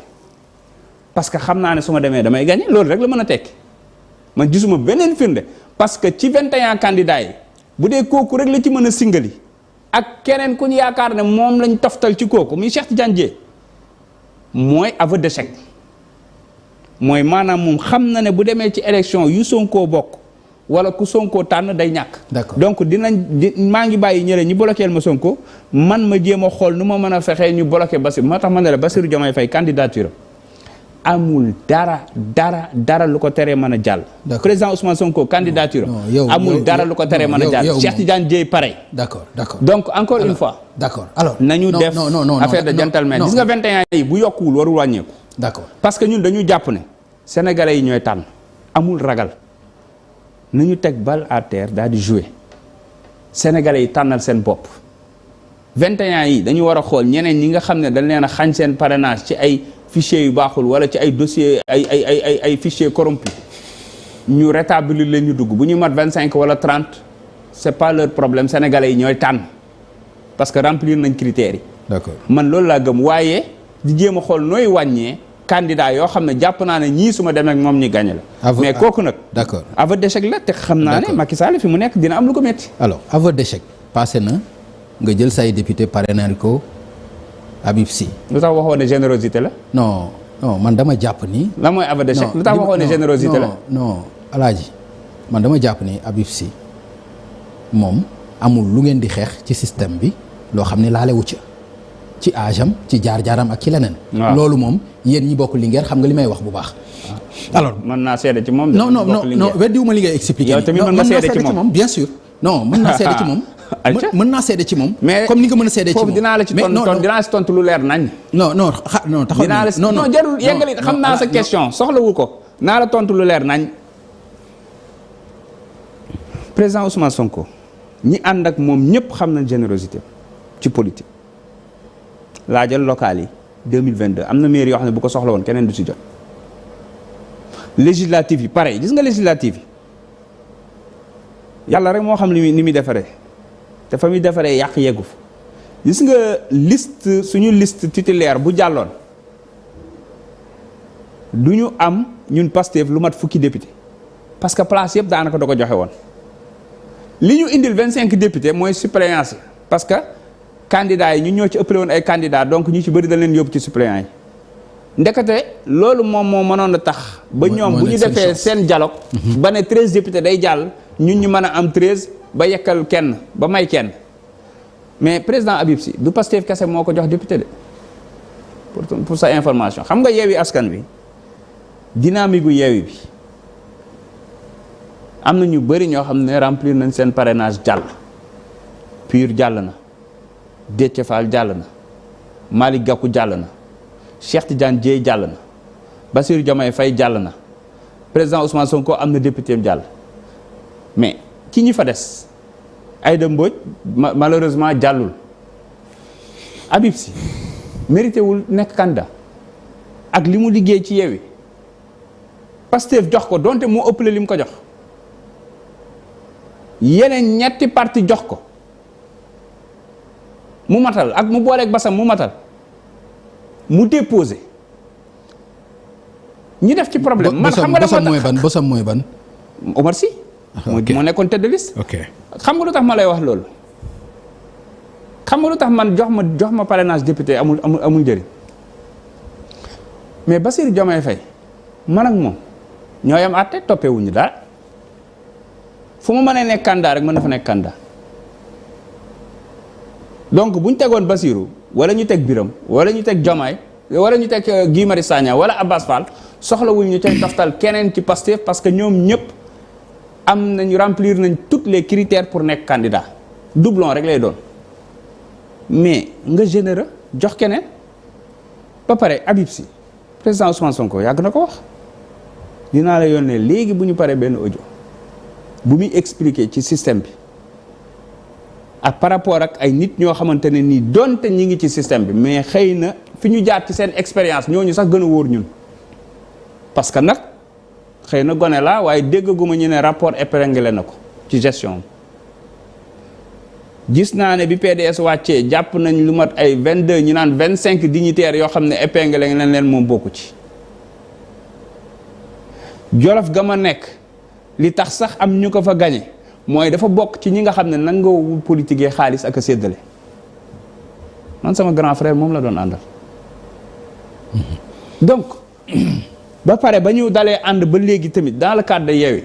S7: parce que xam naa ne su ma demee damay gagné loolu rek la mën a tekki man gisuma beneen firnde parce que ci 21 candidats yi bu dee kooku rek la ci mën a singali ak keneen ku ñu yaakaar ne moom lañ toftal ci kooku muy Cheikh Tidiane Dièye mooy aveu d'échec mooy maanaam moom xam na ne bu demee ci élection yu Sonko bokk wala ku Sonko tànn day ñàkk.
S6: d'accord
S7: donc maa ngi bàyyi ñële ñi bloqué ma Sonko man ma jéem a xool nu ma mën a fexee ñu bloqué Bassirou moo tax ma ne la Bassirou Diomaye Faye candidature amul dara lu ko teree mën a jàll. président Ousmane Sonko candidature amul dara lu ko teree mën a jàll. Cheikh Tidiane Dièye pareil.
S6: d'accord
S7: donc encore une fois.
S6: d'accord alors
S7: nañu def affaire de gentleman gis nga 21 yi bu yokkuwul warul wàññeeku.
S6: d'accord
S7: parce que ñun dañu jàpp ne sénégalais yi ñooy tànn amul ragal nañu teg balle à terre daal di jouer sénégalais yi tànnal seen bopp 21 yi dañu war a xool ñeneen ñi nga xam ne dañ leen a xañ seen parrainage ci ay fichiers yu baaxul wala ci ay dossiers ay fichiers corrompus ñu rétablir leen ñu dugg bu ñu mat 25 wala 30 c'est pas leur problème sénégalais yi ñooy tànn parce que remplir nañ critères yi.
S6: d'accord
S7: man loolu laa gëm waaye di jéem a xool nooy wàññee candidat yoo xam ne jàpp naa ne ñii su ma demee ak moom ñi gagné la. mais kooku nag.
S6: d'accord
S7: aveu d'échec la te xam naa ne Macky Sall fi mu nekk dina am lu ko métti.
S6: alors aveu d'échec passé na nga jël say député parrainel ko Habib Sy.
S7: lu tax waxoon ne générosité la.
S6: non man dama jàpp ni.
S7: lan mooy aveu d'échec lu tax waxoon ne générosité la.
S6: non Alaaji man dama jàpp ni Habib Sy moom amul lu ngeen di xeex ci système bi loo xam ne laalewu ca ci âge am ci jaar-jaaram ak ci leneen. loolu moom yéen ñi bokk Linguère xam nga li may wax bu baax. alors
S7: mën naa seede ci moom.
S6: non weddiwuma li ngay expliquer.
S7: yow tamit mën nga seede ci moom
S6: bien sûr. non mën naa seede ci moom. mën naa seede ci moom.
S7: mais
S6: comme ni nga mën a seede ci moom
S7: foofu dinaa la ci tontu dinaa la ci tontu lu leer nañ.
S6: non taxaw
S7: dinaa la non jarul yeggali xam naa sa question soxlawul ko. naa la tontu lu leer nañ. président Ousmane Sonko ñi ànd ak moom ñëpp xam nañ générosité ci politique. laajal local yi 2022 am na maire yoo xam ne bu ko soxla woon keneen du ci jot. législative yi pareil gis nga législative yi yàlla rek moo xam ni muy defaree te fa muy defaree yàq yeggu fa gis nga liste suñu liste titulaire bu jàlloon du ñu am ñun Pastef lu mat fukki député parce que place yëpp daanaka da ko joxe woon li ñu indil 25 députés mooy suppléance parce que candidats yi ñun ñoo ci ëppale woon ay candidats donc ñu ci bëri dañ leen yóbbu ci suppléants yi ndekete loolu moom moo mënoon a tax ba ñoom bu ñu defee seen dialogue ba ne 13 députés day jàll ñun ñu mën a am 13 ba yekkal kenn ba may kenn mais président Habib Sy du Pastef kese moo ko jox député de pour sa information xam nga Yewwi Askan Wi dynamique gu Yewwi bi am na ñu bëri ñoo xam ne remplir nañ seen parrainage jàll pur jàll na Déthié Fall jàll na Malick Gakou jàll na Cheikh Tidiane Dièye jàll na Bassirou Diomaye Faye jàll na président Ousmane Sonko am na député jàll mais ci ñi fa des Aïda Mbodj malheureusement jàllul Habib Sy mérité wul nekk candidat ak li mu liggéey ci Yewwi Pastef jox ko donte moo ëppale li mu ko jox yeneen ñetti parti jox ko mu matal ak mu booleeg basam mu matal mu déposé ñi def ci problème. man xam nga
S6: bosam mooy ban.
S7: Omar Sy. moo nekkoon tête de liste. xam nga lu tax ma lay wax loolu. xam nga lu tax man jox ma parrainage député amul njëriñ mais Bassirou Diomaye Faye man ak moom ñoo yam àtte toppewuñu daal fu mu mënee nekk candidat rek mën na fa nekk candidat donc bu ñu tegoon Bassirou wala ñu teg Birame wala ñu teg Diomaye wala ñu teg Guy Marius Sagna wala Abbas Fall soxlawuñ ñu tey toftal keneen ci Pastef parce que ñoom ñëpp am nañu remplir nañ tous les critères pour nekk candidat doublon rek lay doon mais nga généreux jox keneen ba pare Habib Sy président Ousmane Sonko yàgg na ko wax dinaa la yónnee léegi bu ñu paree benn audio bu muy expliquer ci système bi ak par rapport ak ay nit ñoo xamante ne nii donte ñi ngi ci système bi mais xëy na fi ñu jaar ci seen expérience ñooñu sax gën a wóor ñun parce que nag xëy na gone la waaye déggaguma ñu ne rapport épinglé na ko ci gestion gis naa ne bi PDS wàccee jàpp nañ lu mat ay 22 ñu naan 25 dignitaires yoo xam ne épinglé nañ leen moom bokku ci Jolof ga ma nekk li tax sax am ñu ko fa gañe mooy dafa bokk ci ñi nga xam ne nangawul politique xaalis ak a séddale man sama grand frère moom la doon àndal donc ba pare ba ñu dalee ànd ba léegi tamit dans le cadre de Yewwi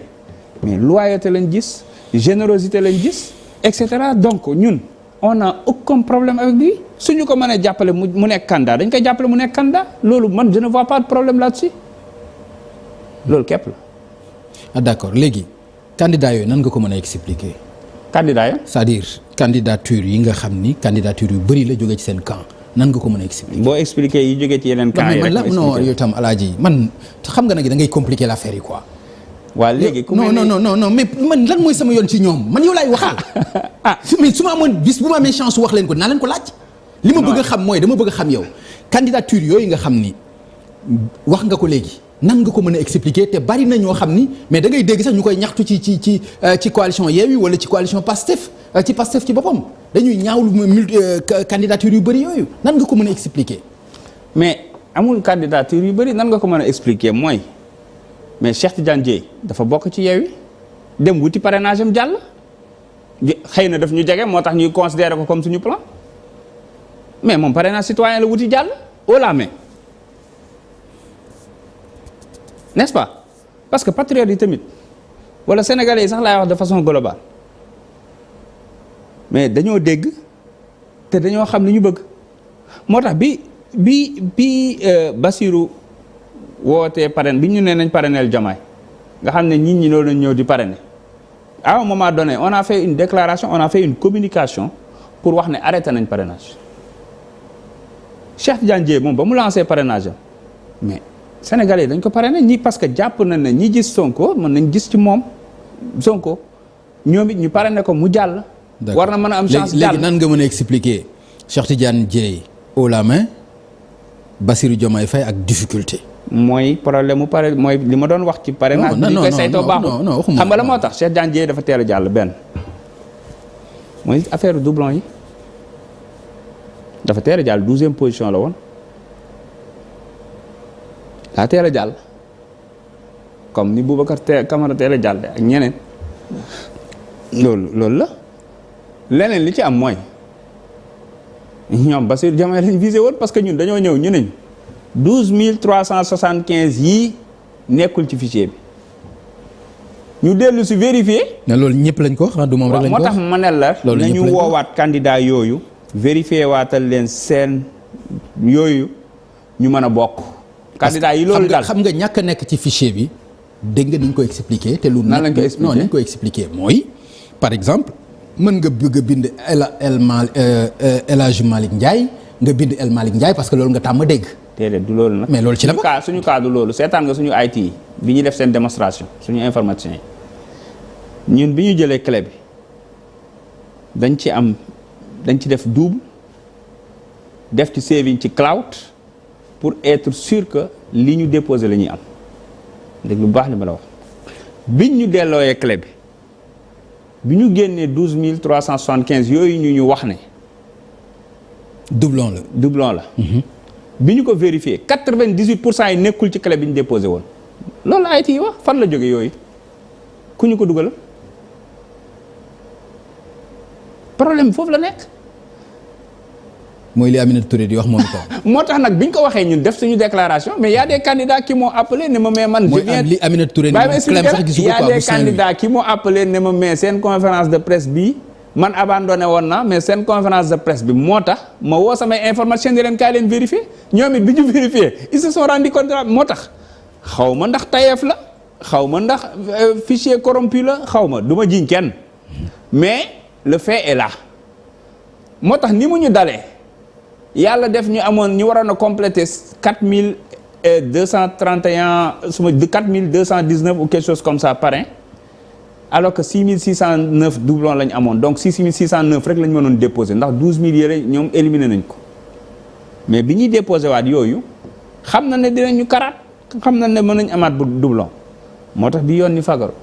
S7: mais loyauté lañ gis générosité lañ gis et cetera donc ñun on n'a aucun problème avec lui suñu ko mënee jàppale mu nekk candidat dañ koy jàppale mu nekk candidat loolu man je ne vois pas de problème là-dessus loolu képp la.
S6: ah d'accord léegi candidat yooyu nan nga ko mën a expliquer.
S7: candidat ya
S6: c'est-à-dire candidature yi nga xam ni candidature yu bëri la jógee ci seen camp nan nga ko mën a expliquer.
S7: boo expliquer yi jógee ci yeneen camp yi rek
S6: non yow tam Alaaji man xam nga nag da ngay compliquer l'affaire yi quoi.
S7: waa léegi ku
S6: non mais man lan mooy sama yoon ci ñoom man yow laay waxal. mais su ma amoon bis bu ma amee chance wax leen ko naa leen ko laaj. li ma bëgg a xam mooy dama bëgg a xam yow candidature yooyu nga xam ni wax nga ko léegi nan nga ko mën a expliquer te bari na ñoo xam ni mais da ngay dégg sax ñu koy ñaxtu ci coalition Yewwi wala ci coalition Pastef ci boppam dañuy ñaawlu candidature yu bëri yooyu nan nga ko mën a expliquer.
S7: mais amul candidature yu bëri nan nga ko mën a expliquer mooy mais Cheikh Tidiane Dièye dafa bokk ci Yewwi dem wuti parrainage am jàll xëy na daf ñu jege moo tax ñuy considérer ko comme suñu plan mais moom parrainage citoyen la wuti jàll haut la main n'est-ce pas parce que patriotes yi tamit wala sénégalais yi sax laay wax de façon globale mais dañoo dégg te dañoo xam li ñu bëgg moo tax bi Bassirou wootee parrain bi ñu nee nañ parrainel Diomaye nga xam ne nit ñi loolu lañ ñëw di parrainer à un moment donné on a fait une déclaration on a fait une communication pour wax ne arrêté nañ parrainage Cheikh Tidiane Dièye moom ba mu lancé parrainage am mais sénégalais dañ ko parrainé ñi parce que jàpp nañ ne ñi gis Sonko mën nañ gis ci moom Sonko ñoom it ñu parrainé ko mu jàll. war na mën a am chance jàll
S6: léegi nan nga mën a expliquer Cheikh Tidiane Dièye haut la main Bassirou Diomaye Faye ak difficulté.
S7: mooy problème mu pare mooy li ma doon wax ci parrainage bi. ñu koy saytoo baaxul xam nga la moo tax Cheikh Tidiane Dièye dafa teel a jàll benn mooy affaire doublon yi dafa teel a jàll 12e position la woon. daa teel a jàll comme ni Boubacar Camara teel a jàll ak ñeneen loolu la leneen li ci am mooy ñoom Bassirou Diomaye lañ visé woon parce que ñun dañoo ñëw ñu neñ 12375 yii nekkul ci fichier bi ñu dellu si vérifier.
S6: ne loolu ñëpp lañ ko wax du moom rek lañ ko wax
S7: moo tax ma ne la nañu woowaat candidat yooyu vérifier waatal leen seen yooyu ñu mën a bokk. candidat yi loolu daal
S6: xam nga ñàkk a nekk ci fichier bi dégg nga ni ñu ko expliquer te lu.
S7: nan lañ ko expliquer
S6: non ni ñu ko expliquer mooy par exemple mën nga bëgg a bind El Hadj Malick Ndiaye nga bind El Malick Ndiaye parce que loolu nga tàmm dégg.
S7: déedéet du loolu nag.
S6: mais loolu ci la bokk
S7: suñu cas du loolu seetaan nga suñu IT yi bi ñuy def seen démonstration suñu information yi ñun bi ñu jëlee clé bi dañ ci def double def ci saving ci cloud pour être sûr que li ñu déposé la ñuy am dégg lu baax li ma la wax biñ ñu dellooyee clé bi ñu génnee 12375 yooyu ñu wax ne.
S6: doublon la.
S7: bi ñu ko vérifié 98% yi nekkul ci clé bi ñu déposé woon loolu la IT yi wax fan la jóge yooyu ku ñu ko dugal problème foofu la nekk.
S6: mooy li Aminata Touré di wax moom itam.
S7: moo tax nag bi ñu ko waxee ñun def suñu déclaration mais y a des candidats qui m'ont appelé ne ma mais man.
S6: mooy li Aminata Touré
S7: y a des candidats qui m'ont appelé ne ma mais seen conférence de presse bi man abandonné woon naa mais seen conférence de presse bi moo tax ma woo samay information ni leen kaay leen vérifier ñoom it bi ñu vérifier ils se sont rendu compte moo tax xaw ma ndax tayeef la xaw ma ndax fichier corrompu la xaw ma du ma jiñ kenn mais le fait est là moo tax ni mu ñu dalee yàlla def ñu amoon ñu waroon a compléter 4231 suma 4219 ou quelque chose comme ça parrain alors que 6609 doublons la ñu amoon donc 6609 rek la ñu mënoon déposer ndax 12000 yële ñoom éliminé nañ ko mais bi ñuy déposé waat yooyu xam na ne dinañu karaat xam na ne mën nañ amaat bu doublon moo tax bi yoon ni fagaru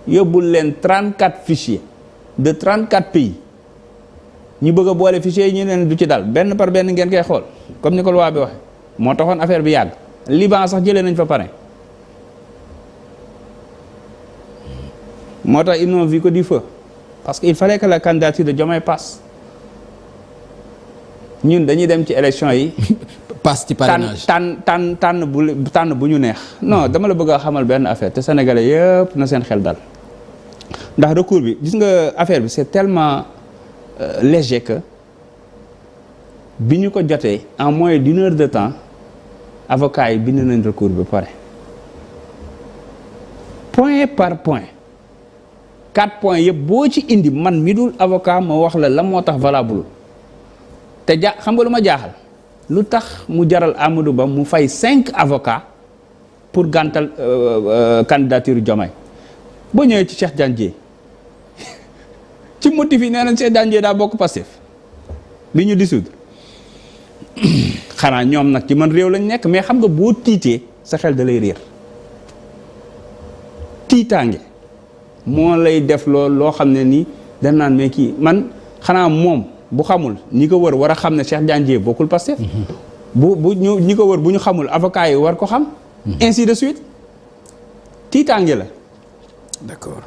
S7: yóbbul leen 34 fichiers de 34 pays ñu bëgg a boole fichiers yi ñu leen du ci dal benn par benn ngeen koy xool comme ni ko loi bi waxe moo taxoon affaire bi yàgg Liban sax jëlee nañ fa pare moo tax ils n'ont vu que du feu parce que il fallait que la candidature de Diomaye passe ñun dañuy dem ci élection yi
S6: passe ci parrainage
S7: tànn bu ñu neex non dama la bëgg a xamal benn affaire te sénégalais yëpp na seen xel dal ndax recours bi gis nga affaire bi c'est tellement léger que bi ñu ko jotee en moins d'une heure de temps avocats yi bind nañ recours bi pare point par point 4 points yëpp boo ci indi man mi dul avocat ma wax la moo tax valable te xam nga lu ma jaaxal lu tax mu jaral Amadou Ba mu fay 5 avocats pour gàntal candidature Diomaye boo ñëwee ci Cheikh Tidiane Dièye ci motif yi nee nañ Cheikh Tidiane Dièye daa bokk Pastef bi ñu dissoudre xanaa ñoom nag ci man réew lañ nekk mais xam nga boo tiitee sa xel da lay réer tiitaange moo lay def loo xam ne nii dañ naan mais kii man xanaa moom bu xamul ñi ko wër war a xam ne Cheikh Tidiane Dièye bokkul Pastef bu ñu ñi ko wër bu ñu xamul avocat yi war ko xam ainsi de suite tiitaange la
S6: d'accord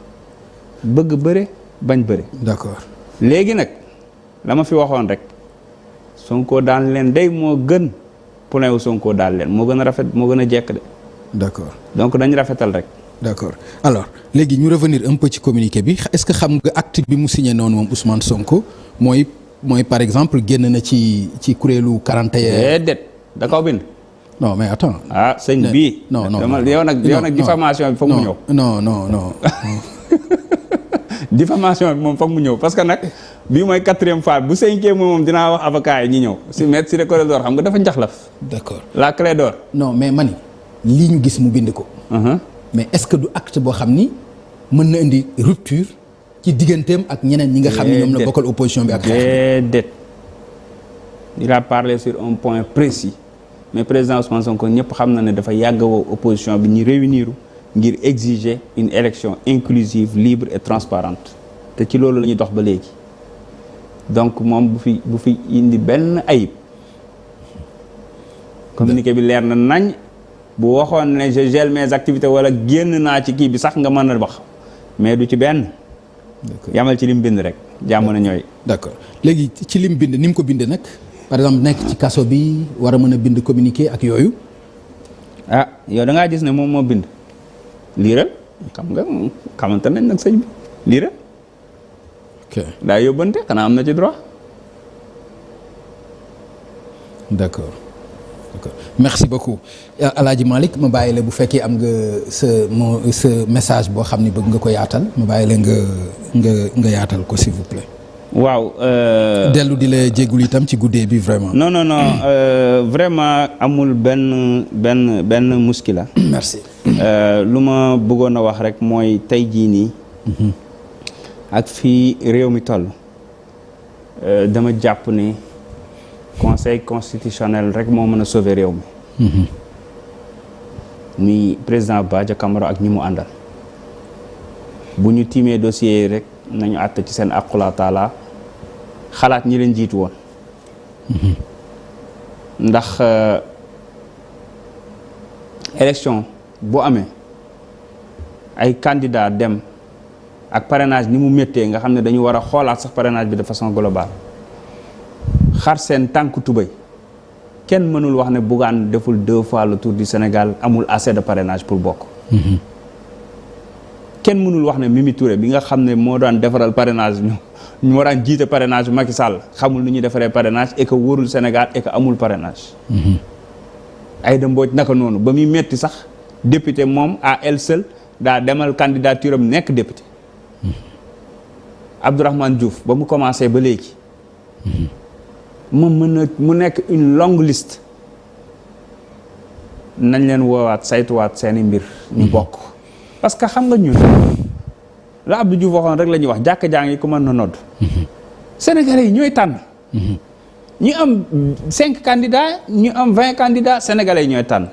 S7: bëgg bëre bañ bëre
S6: d'accord
S7: léegi nag la ma fi waxoon rek Sonko daan leen day moo gën poulain wu Sonko daan leen moo gën a rafet moo gën a jekk de
S6: d'accord
S7: donc dañ rafetal rek
S6: d'accord alors léegi ñu revenir un peu ci communiqué bi est-ce que xam nga acte bi mu signé noonu moom Ousmane Sonko mooy par exemple génn na ci kuréelu 41.
S7: déedéet da kaw bind.
S6: non mais attends.
S7: ah sëñ bii.
S6: non
S7: yow nag diffamation bi foog mu ñëw.
S6: non.
S7: diffamation bi moom foog mu ñëw parce que nag bii mooy 4e fois bu 5e moom dinaa wax avocat yi ñi ñëw si maître Ciré Clédor xam nga dafa njaxlaf.
S6: d'accord
S7: la Clédor.
S6: non mais mani lii ñu gis mu bind ko. mais est-ce que du acte boo xam ni mën na indi rupture ci digganteem ak ñeneen ñi nga xam ni ñoom la bokkal opposition bi ak xeex
S7: déedéet il a parlé sur un point précis mais président Ousmane Sonko ñëpp xam na ne dafa yàgg woo opposition bi ñu réunir ngir exiger une élection inclusive libre et transparente te ci loolu la ñuy dox ba léegi donc moom bu fi indi benn ayib communiqué bi leer na nañ bu waxoon ne je gèle mes activités wala génn naa ci kii bi sax nga mën a wax mais du ci benn. yamal ci lim bind rek jàmm na ñooy.
S6: d'accord léegi ci lim bind ni mu ko bindee nag par exemple nekk ci kaso bi war a mën a bind communiqué ak yooyu.
S7: ah yow da ngaa gis ne moom moo bind. liiral xam nga xamante nañ nag sëñ bi liiral.
S6: ok
S7: daa yóbbante xanaa am na ci droit.
S6: d'accord d'accord merci beaucoup Alaaji Malick ma bàyyi la bu fekkee am nga sa message boo xam ni bëgg nga ko yaatal ma bàyyi la nga yaatal ko s'il vous plaît.
S7: waaw.
S6: dellu di la jéggul itam ci guddee bi vraiment.
S7: non vraiment amul benn muskila.
S6: merci.
S7: lu ma bëggoon a wax rek mooy tey jii nii. ak fii réew mi toll. dama jàpp ni conseil constitutionnel rek moo mën a sauver réew mi. muy président Badio Camara ak ñi mu àndal. bu ñu tiimee dossier yi rek nañu àtt ci seen aqula taala xalaat ñi leen jiitu woon. ndax élection bu amee ay candidat dem ak parrainage ni mu méttee nga xam ne dañu war a xoolaat sax parrainage bi de façon globale xar seen tànk tubéy kenn mënul wax ne Bougane deful 2 fois le tour du Sénégal amul assez de parrainage pour bokk. kenn mënul wax ne Mimi Touré bi nga xam ne moo daan defaral parrainage ñu moo daan jiite parrainage Macky Sall xamul nu ñuy defaree parrainage et que wóorul Sénégal et que amul parrainage. Aïda Mbodj naka noonu ba muy metti sax député moom à elle seule daa demal candidature am nekk député. Abdourahmane Diouf ba mu commencé ba léegi. mu nekk une longue liste. nañ leen woowaat saytuwaat seeni mbir. ñu bokk. parce que xam nga ñun la Abdou Diouf waxoon rek la ñuy wax jàkka jaa ngi ku mën na nodd. Sénégalais yi ñooy tànn. ñu am 5 candidats ñu am 20 candidats sénégalais yi ñooy tànn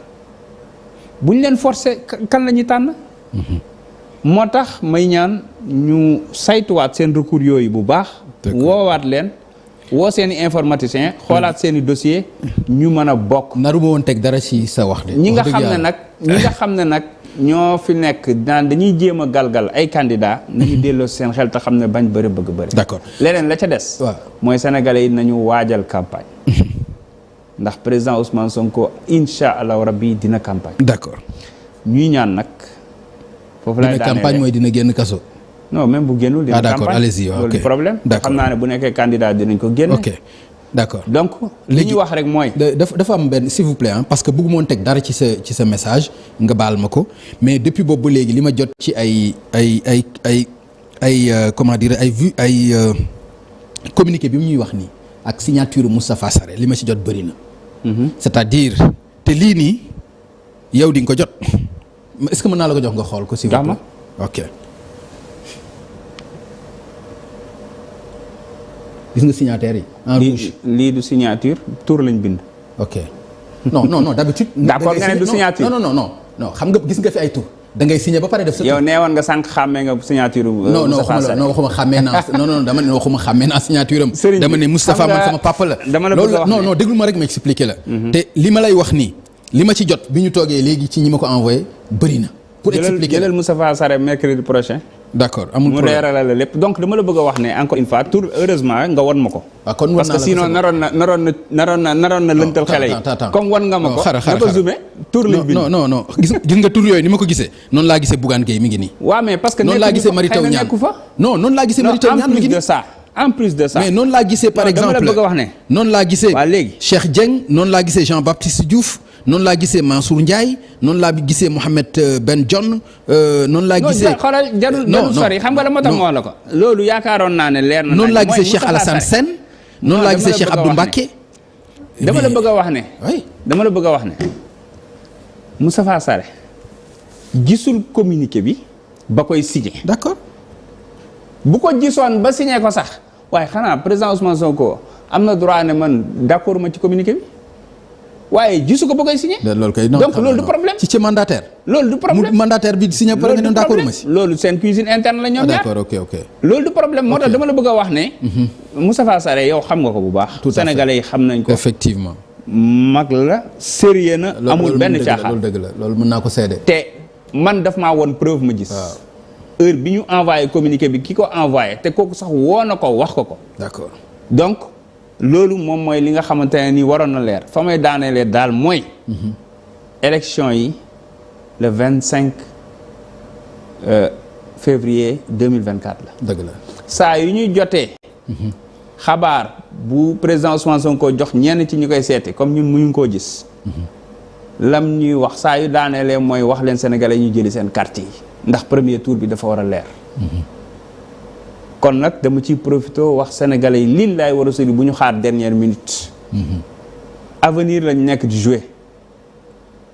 S7: bu ñu leen forcer kan la ñuy tànn. moo tax may ñaan ñu saytuwaat seen recours yooyu bu baax. woowaat leen woo seen i informaticiens xoolaat seen i dossier ñu mën a bokk.
S6: naru ma woon teg dara ci sa wax de.
S7: ñi nga xam ne nag ñoo fi nekk naan dañuy jéem a galgal ay candidats. nañu delloo seen xel te xam ne bañ bëri bëgg bëri.
S6: d'accord
S7: leneen la ca des.
S6: waaw mooy
S7: sénégalais yi nañu waajal campagne. ndax président Ousmane Sonko incha allahu rabbi dina campagne.
S6: d'accord
S7: ñuy ñaan nag. foofu laay
S6: dina campagne mooy dina génn kaso.
S7: non même bu génnul dina campagne.
S6: d'accord allez-y ok
S7: loolu problème. xam naa ne bu nekkee candidat dinañ ko génne.
S6: ok d'accord
S7: donc li ñuy wax rek mooy.
S6: dafa am benn s'il vous plaît parce que bëggu moon teg dara ci sa message nga baal ma ko mais depuis boobu ba léegi li ma jot ci ay comment dire ay communiqué bi mu ñuy wax nii ak signature Moustapha Sarré li ma ci jot bëri na. c'est-à-dire te lii nii yow di nga ko jot est-ce que mën naa la ko jox nga xool ko s'il vous plaît. ok. gis nga signataires yi. en rouge
S7: lii du signature tour lañ bind.
S6: ok non d'habitude.
S7: d'accord nga ne du signature
S6: non xam nga gis nga fi ay tour da ngay signé ba pare def sa.
S7: yow nee woon nga sànq xàmmee nga signature.
S6: waxuma xàmmee naa dama ne waxuma xàmmee naa signature am. dama ne Moustapha man sama papa la.
S7: dama la bëgg a wax
S6: non déglu ma rek ma expliquer la. te li ma lay wax nii li ma ci jot bi ñu toogee léegi ci ñi ma ko envoyé bëri na. pour expliquer
S7: jëlal Moustapha Sarré mercredi prochain.
S6: d'accord amul problème
S7: mu reeralal la lépp donc dama la bëgg a wax ne encore une fois tour heureusement nga won ma ko.
S6: waaw kon
S7: parce que sinon naroon na lëntal xale yi. comme wan nga ma ko.
S6: xaaral
S7: ko zoomé tour lañ bind.
S6: non gis nga tour yooyu ni ma ko gisee noonu laa gisee Bougane Gueye mi ngi nii.
S7: waaw mais parce que
S6: noonu laa gisee Mary Teuw Niane non noonu laa gisee Mary Teuw Niane mi ngi nii.
S7: en plus de ça
S6: mais noonu laa gisee par exemple
S7: dama la bëgg a wax ne.
S6: noonu laa gisee
S7: waa léegi
S6: Cheikh Dieng noonu laa gisee Jean Baptiste Diouf noonu laa gisee Mansour Ndiaye noonu laa gisee Mohamed Ben John noonu laa gisee.
S7: non xoolal jarul sori xam nga la moo tax moo la ko. loolu yaakaaroon naa ne leer na.
S6: noonu laa gisee Cheikh Alassane Sène. noonu laa gisee Cheikh Abdou Mbacké.
S7: dama la bëgg a wax ne.
S6: oui
S7: dama la bëgg a wax ne. Moustapha Sarré gisul communiqué bi ba koy signé.
S6: d'accord.
S7: bu ko gisoon ba signé ko sax waaye xanaa président Ousmane Sonko am na droit ne man d'accord ma ci communiqué bi. waaye gisu ko ba koy signé.
S6: loolu kay
S7: donc loolu du problème.
S6: ci mandataire.
S7: loolu du problème
S6: mandataire bi signé pare nga ne d'accord ma si.
S7: loolu seen cuisine interne la ñoom ñaar.
S6: d'accord ok.
S7: loolu du problème moo tax dama la bëgg a wax ne. Moustapha Sarré yow xam nga ko bu baax.
S6: tout à fait
S7: sénégalais yi xam nañ ko.
S6: effectivement.
S7: mag la sérieux na. amul benn caaxaan
S6: loolu dëgg la loolu mën naa ko seede.
S7: te man daf maa woon preuve ma gis.
S6: waaw
S7: heure bi ñu envoyé communiqué bi ki ko envoyé te kooku sax woo na ko wax ko.
S6: d'accord
S7: donc. loolu moom mooy li nga xamante ne nii waroon na leer fa may daanelee daal mooy. élection yi le 25 février 2024 la.
S6: dëgg la
S7: saa yu ñuy jotee. xabaar bu président Ousmane Sonko jox ñenn ci ñu koy seete comme ñun muñu koo gis lam ñuy wax saa yu daaneelee mooy wax leen sénégalais ñu jëli seen carte yi ndax premier tour bi dafa war a leer. kon nag dama ciy profité wax sénégalais yi lii laay war a sori bu ñu xaar dernière minute. avenir lañ nekk di jouer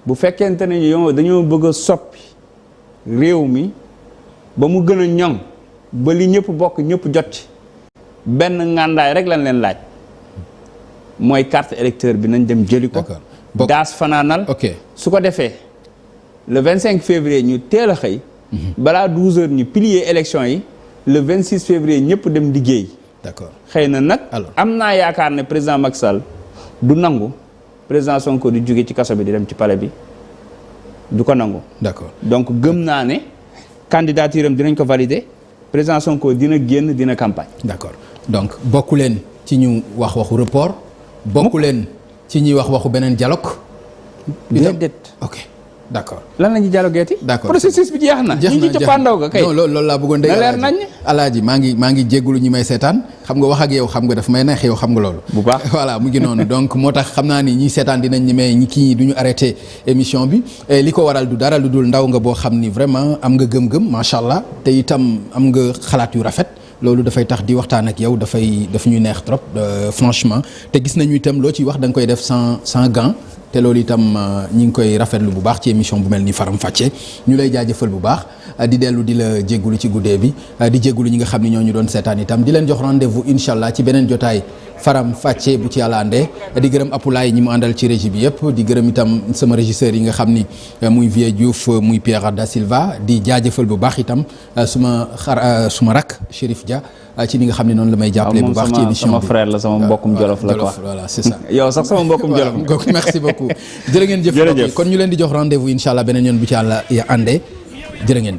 S7: bu fekkente ne yow dañoo bëgg a soppi réew mi ba mu gën a ñoŋ ba li ñëpp bokk ñëpp jot ci benn ngàndaay rek lañ leen laaj mooy carte électeur bi nañ dem jëli ko. daas fanaanal. su ko defee le 25 février ñu teel a xëy. balaa 12 heures ñu plier élection yi le 26 février ñëpp dem liggéey.
S6: d'accord
S7: xëy na nag. am naa yaakaar ne président Macky Sall du nangu président Sonko di jóge ci kaso bi di dem ci palais bi du ko nangu.
S6: d'accord
S7: donc gëm naa ne candidature am dinañ ko valider président Sonko dina génn dina campagne.
S6: d'accord donc bokku leen ci ñu wax waxu report. bokku leen ci ñuy wax waxu beneen dialogue.
S7: déedéet.
S6: ok d'accord.
S7: lan la ñuy dialogueeti.
S6: d'accord
S7: processus bi jeex na. ñu ngi ci cappaandaw ga kay.
S6: non loolu laa bëggoon dégg.
S7: na leer nañ.
S6: alaaji maa ngi jéggulu ñi may seetaan xam nga wax ak yow xam nga daf may neex yow xam nga loolu.
S7: bu baax
S6: voilà mu ngi noonu donc moo tax xam naa ni ñi seetaan dinañ ñi may ñi kii du ñu arrêté émission bi li ko waral du dara lu dul ndaw nga boo xam ni vraiment am nga gëm-gëm macha allah te itam am nga xalaat yu rafet. loolu dafay tax di waxtaan ak yow daf ñuy neex trop franchement te gis nañu itam loo ciy wax da nga koy def sans gant te loolu itam ñi ngi koy rafetlu bu baax ci émission bu mel ni Faram Facce ñu lay jaajëfal bu baax di dellu di la jéggulu ci guddee bi di jéggulu ñi nga xam ne ñoo ñu doon seetaan itam di leen jox rendez-vous incha allah ci beneen jotaay Faram Facce bu ci yàlla àndee di gërëm Apulaay ñi mu àndal ci régie bi yëpp di gërëm itam sama régisseur yi nga xam ni muy Vieux Diouf muy Pierre da Silva di jaajëfal bu baax itam suma rak Chérif Dia ci ni nga xam ne noonu la may jàppale bu baax ci émission bi
S7: sama frère la sama mbokkum Jolof la quoi
S6: voilà c'est ça
S7: yow sax sama mbokkum Jolof
S6: merci beaucoup jërë ngeen jëf kon ñu leen di jox rendez-vous incha allah beneen yoon bu ci yàlla àndee jërë ngeen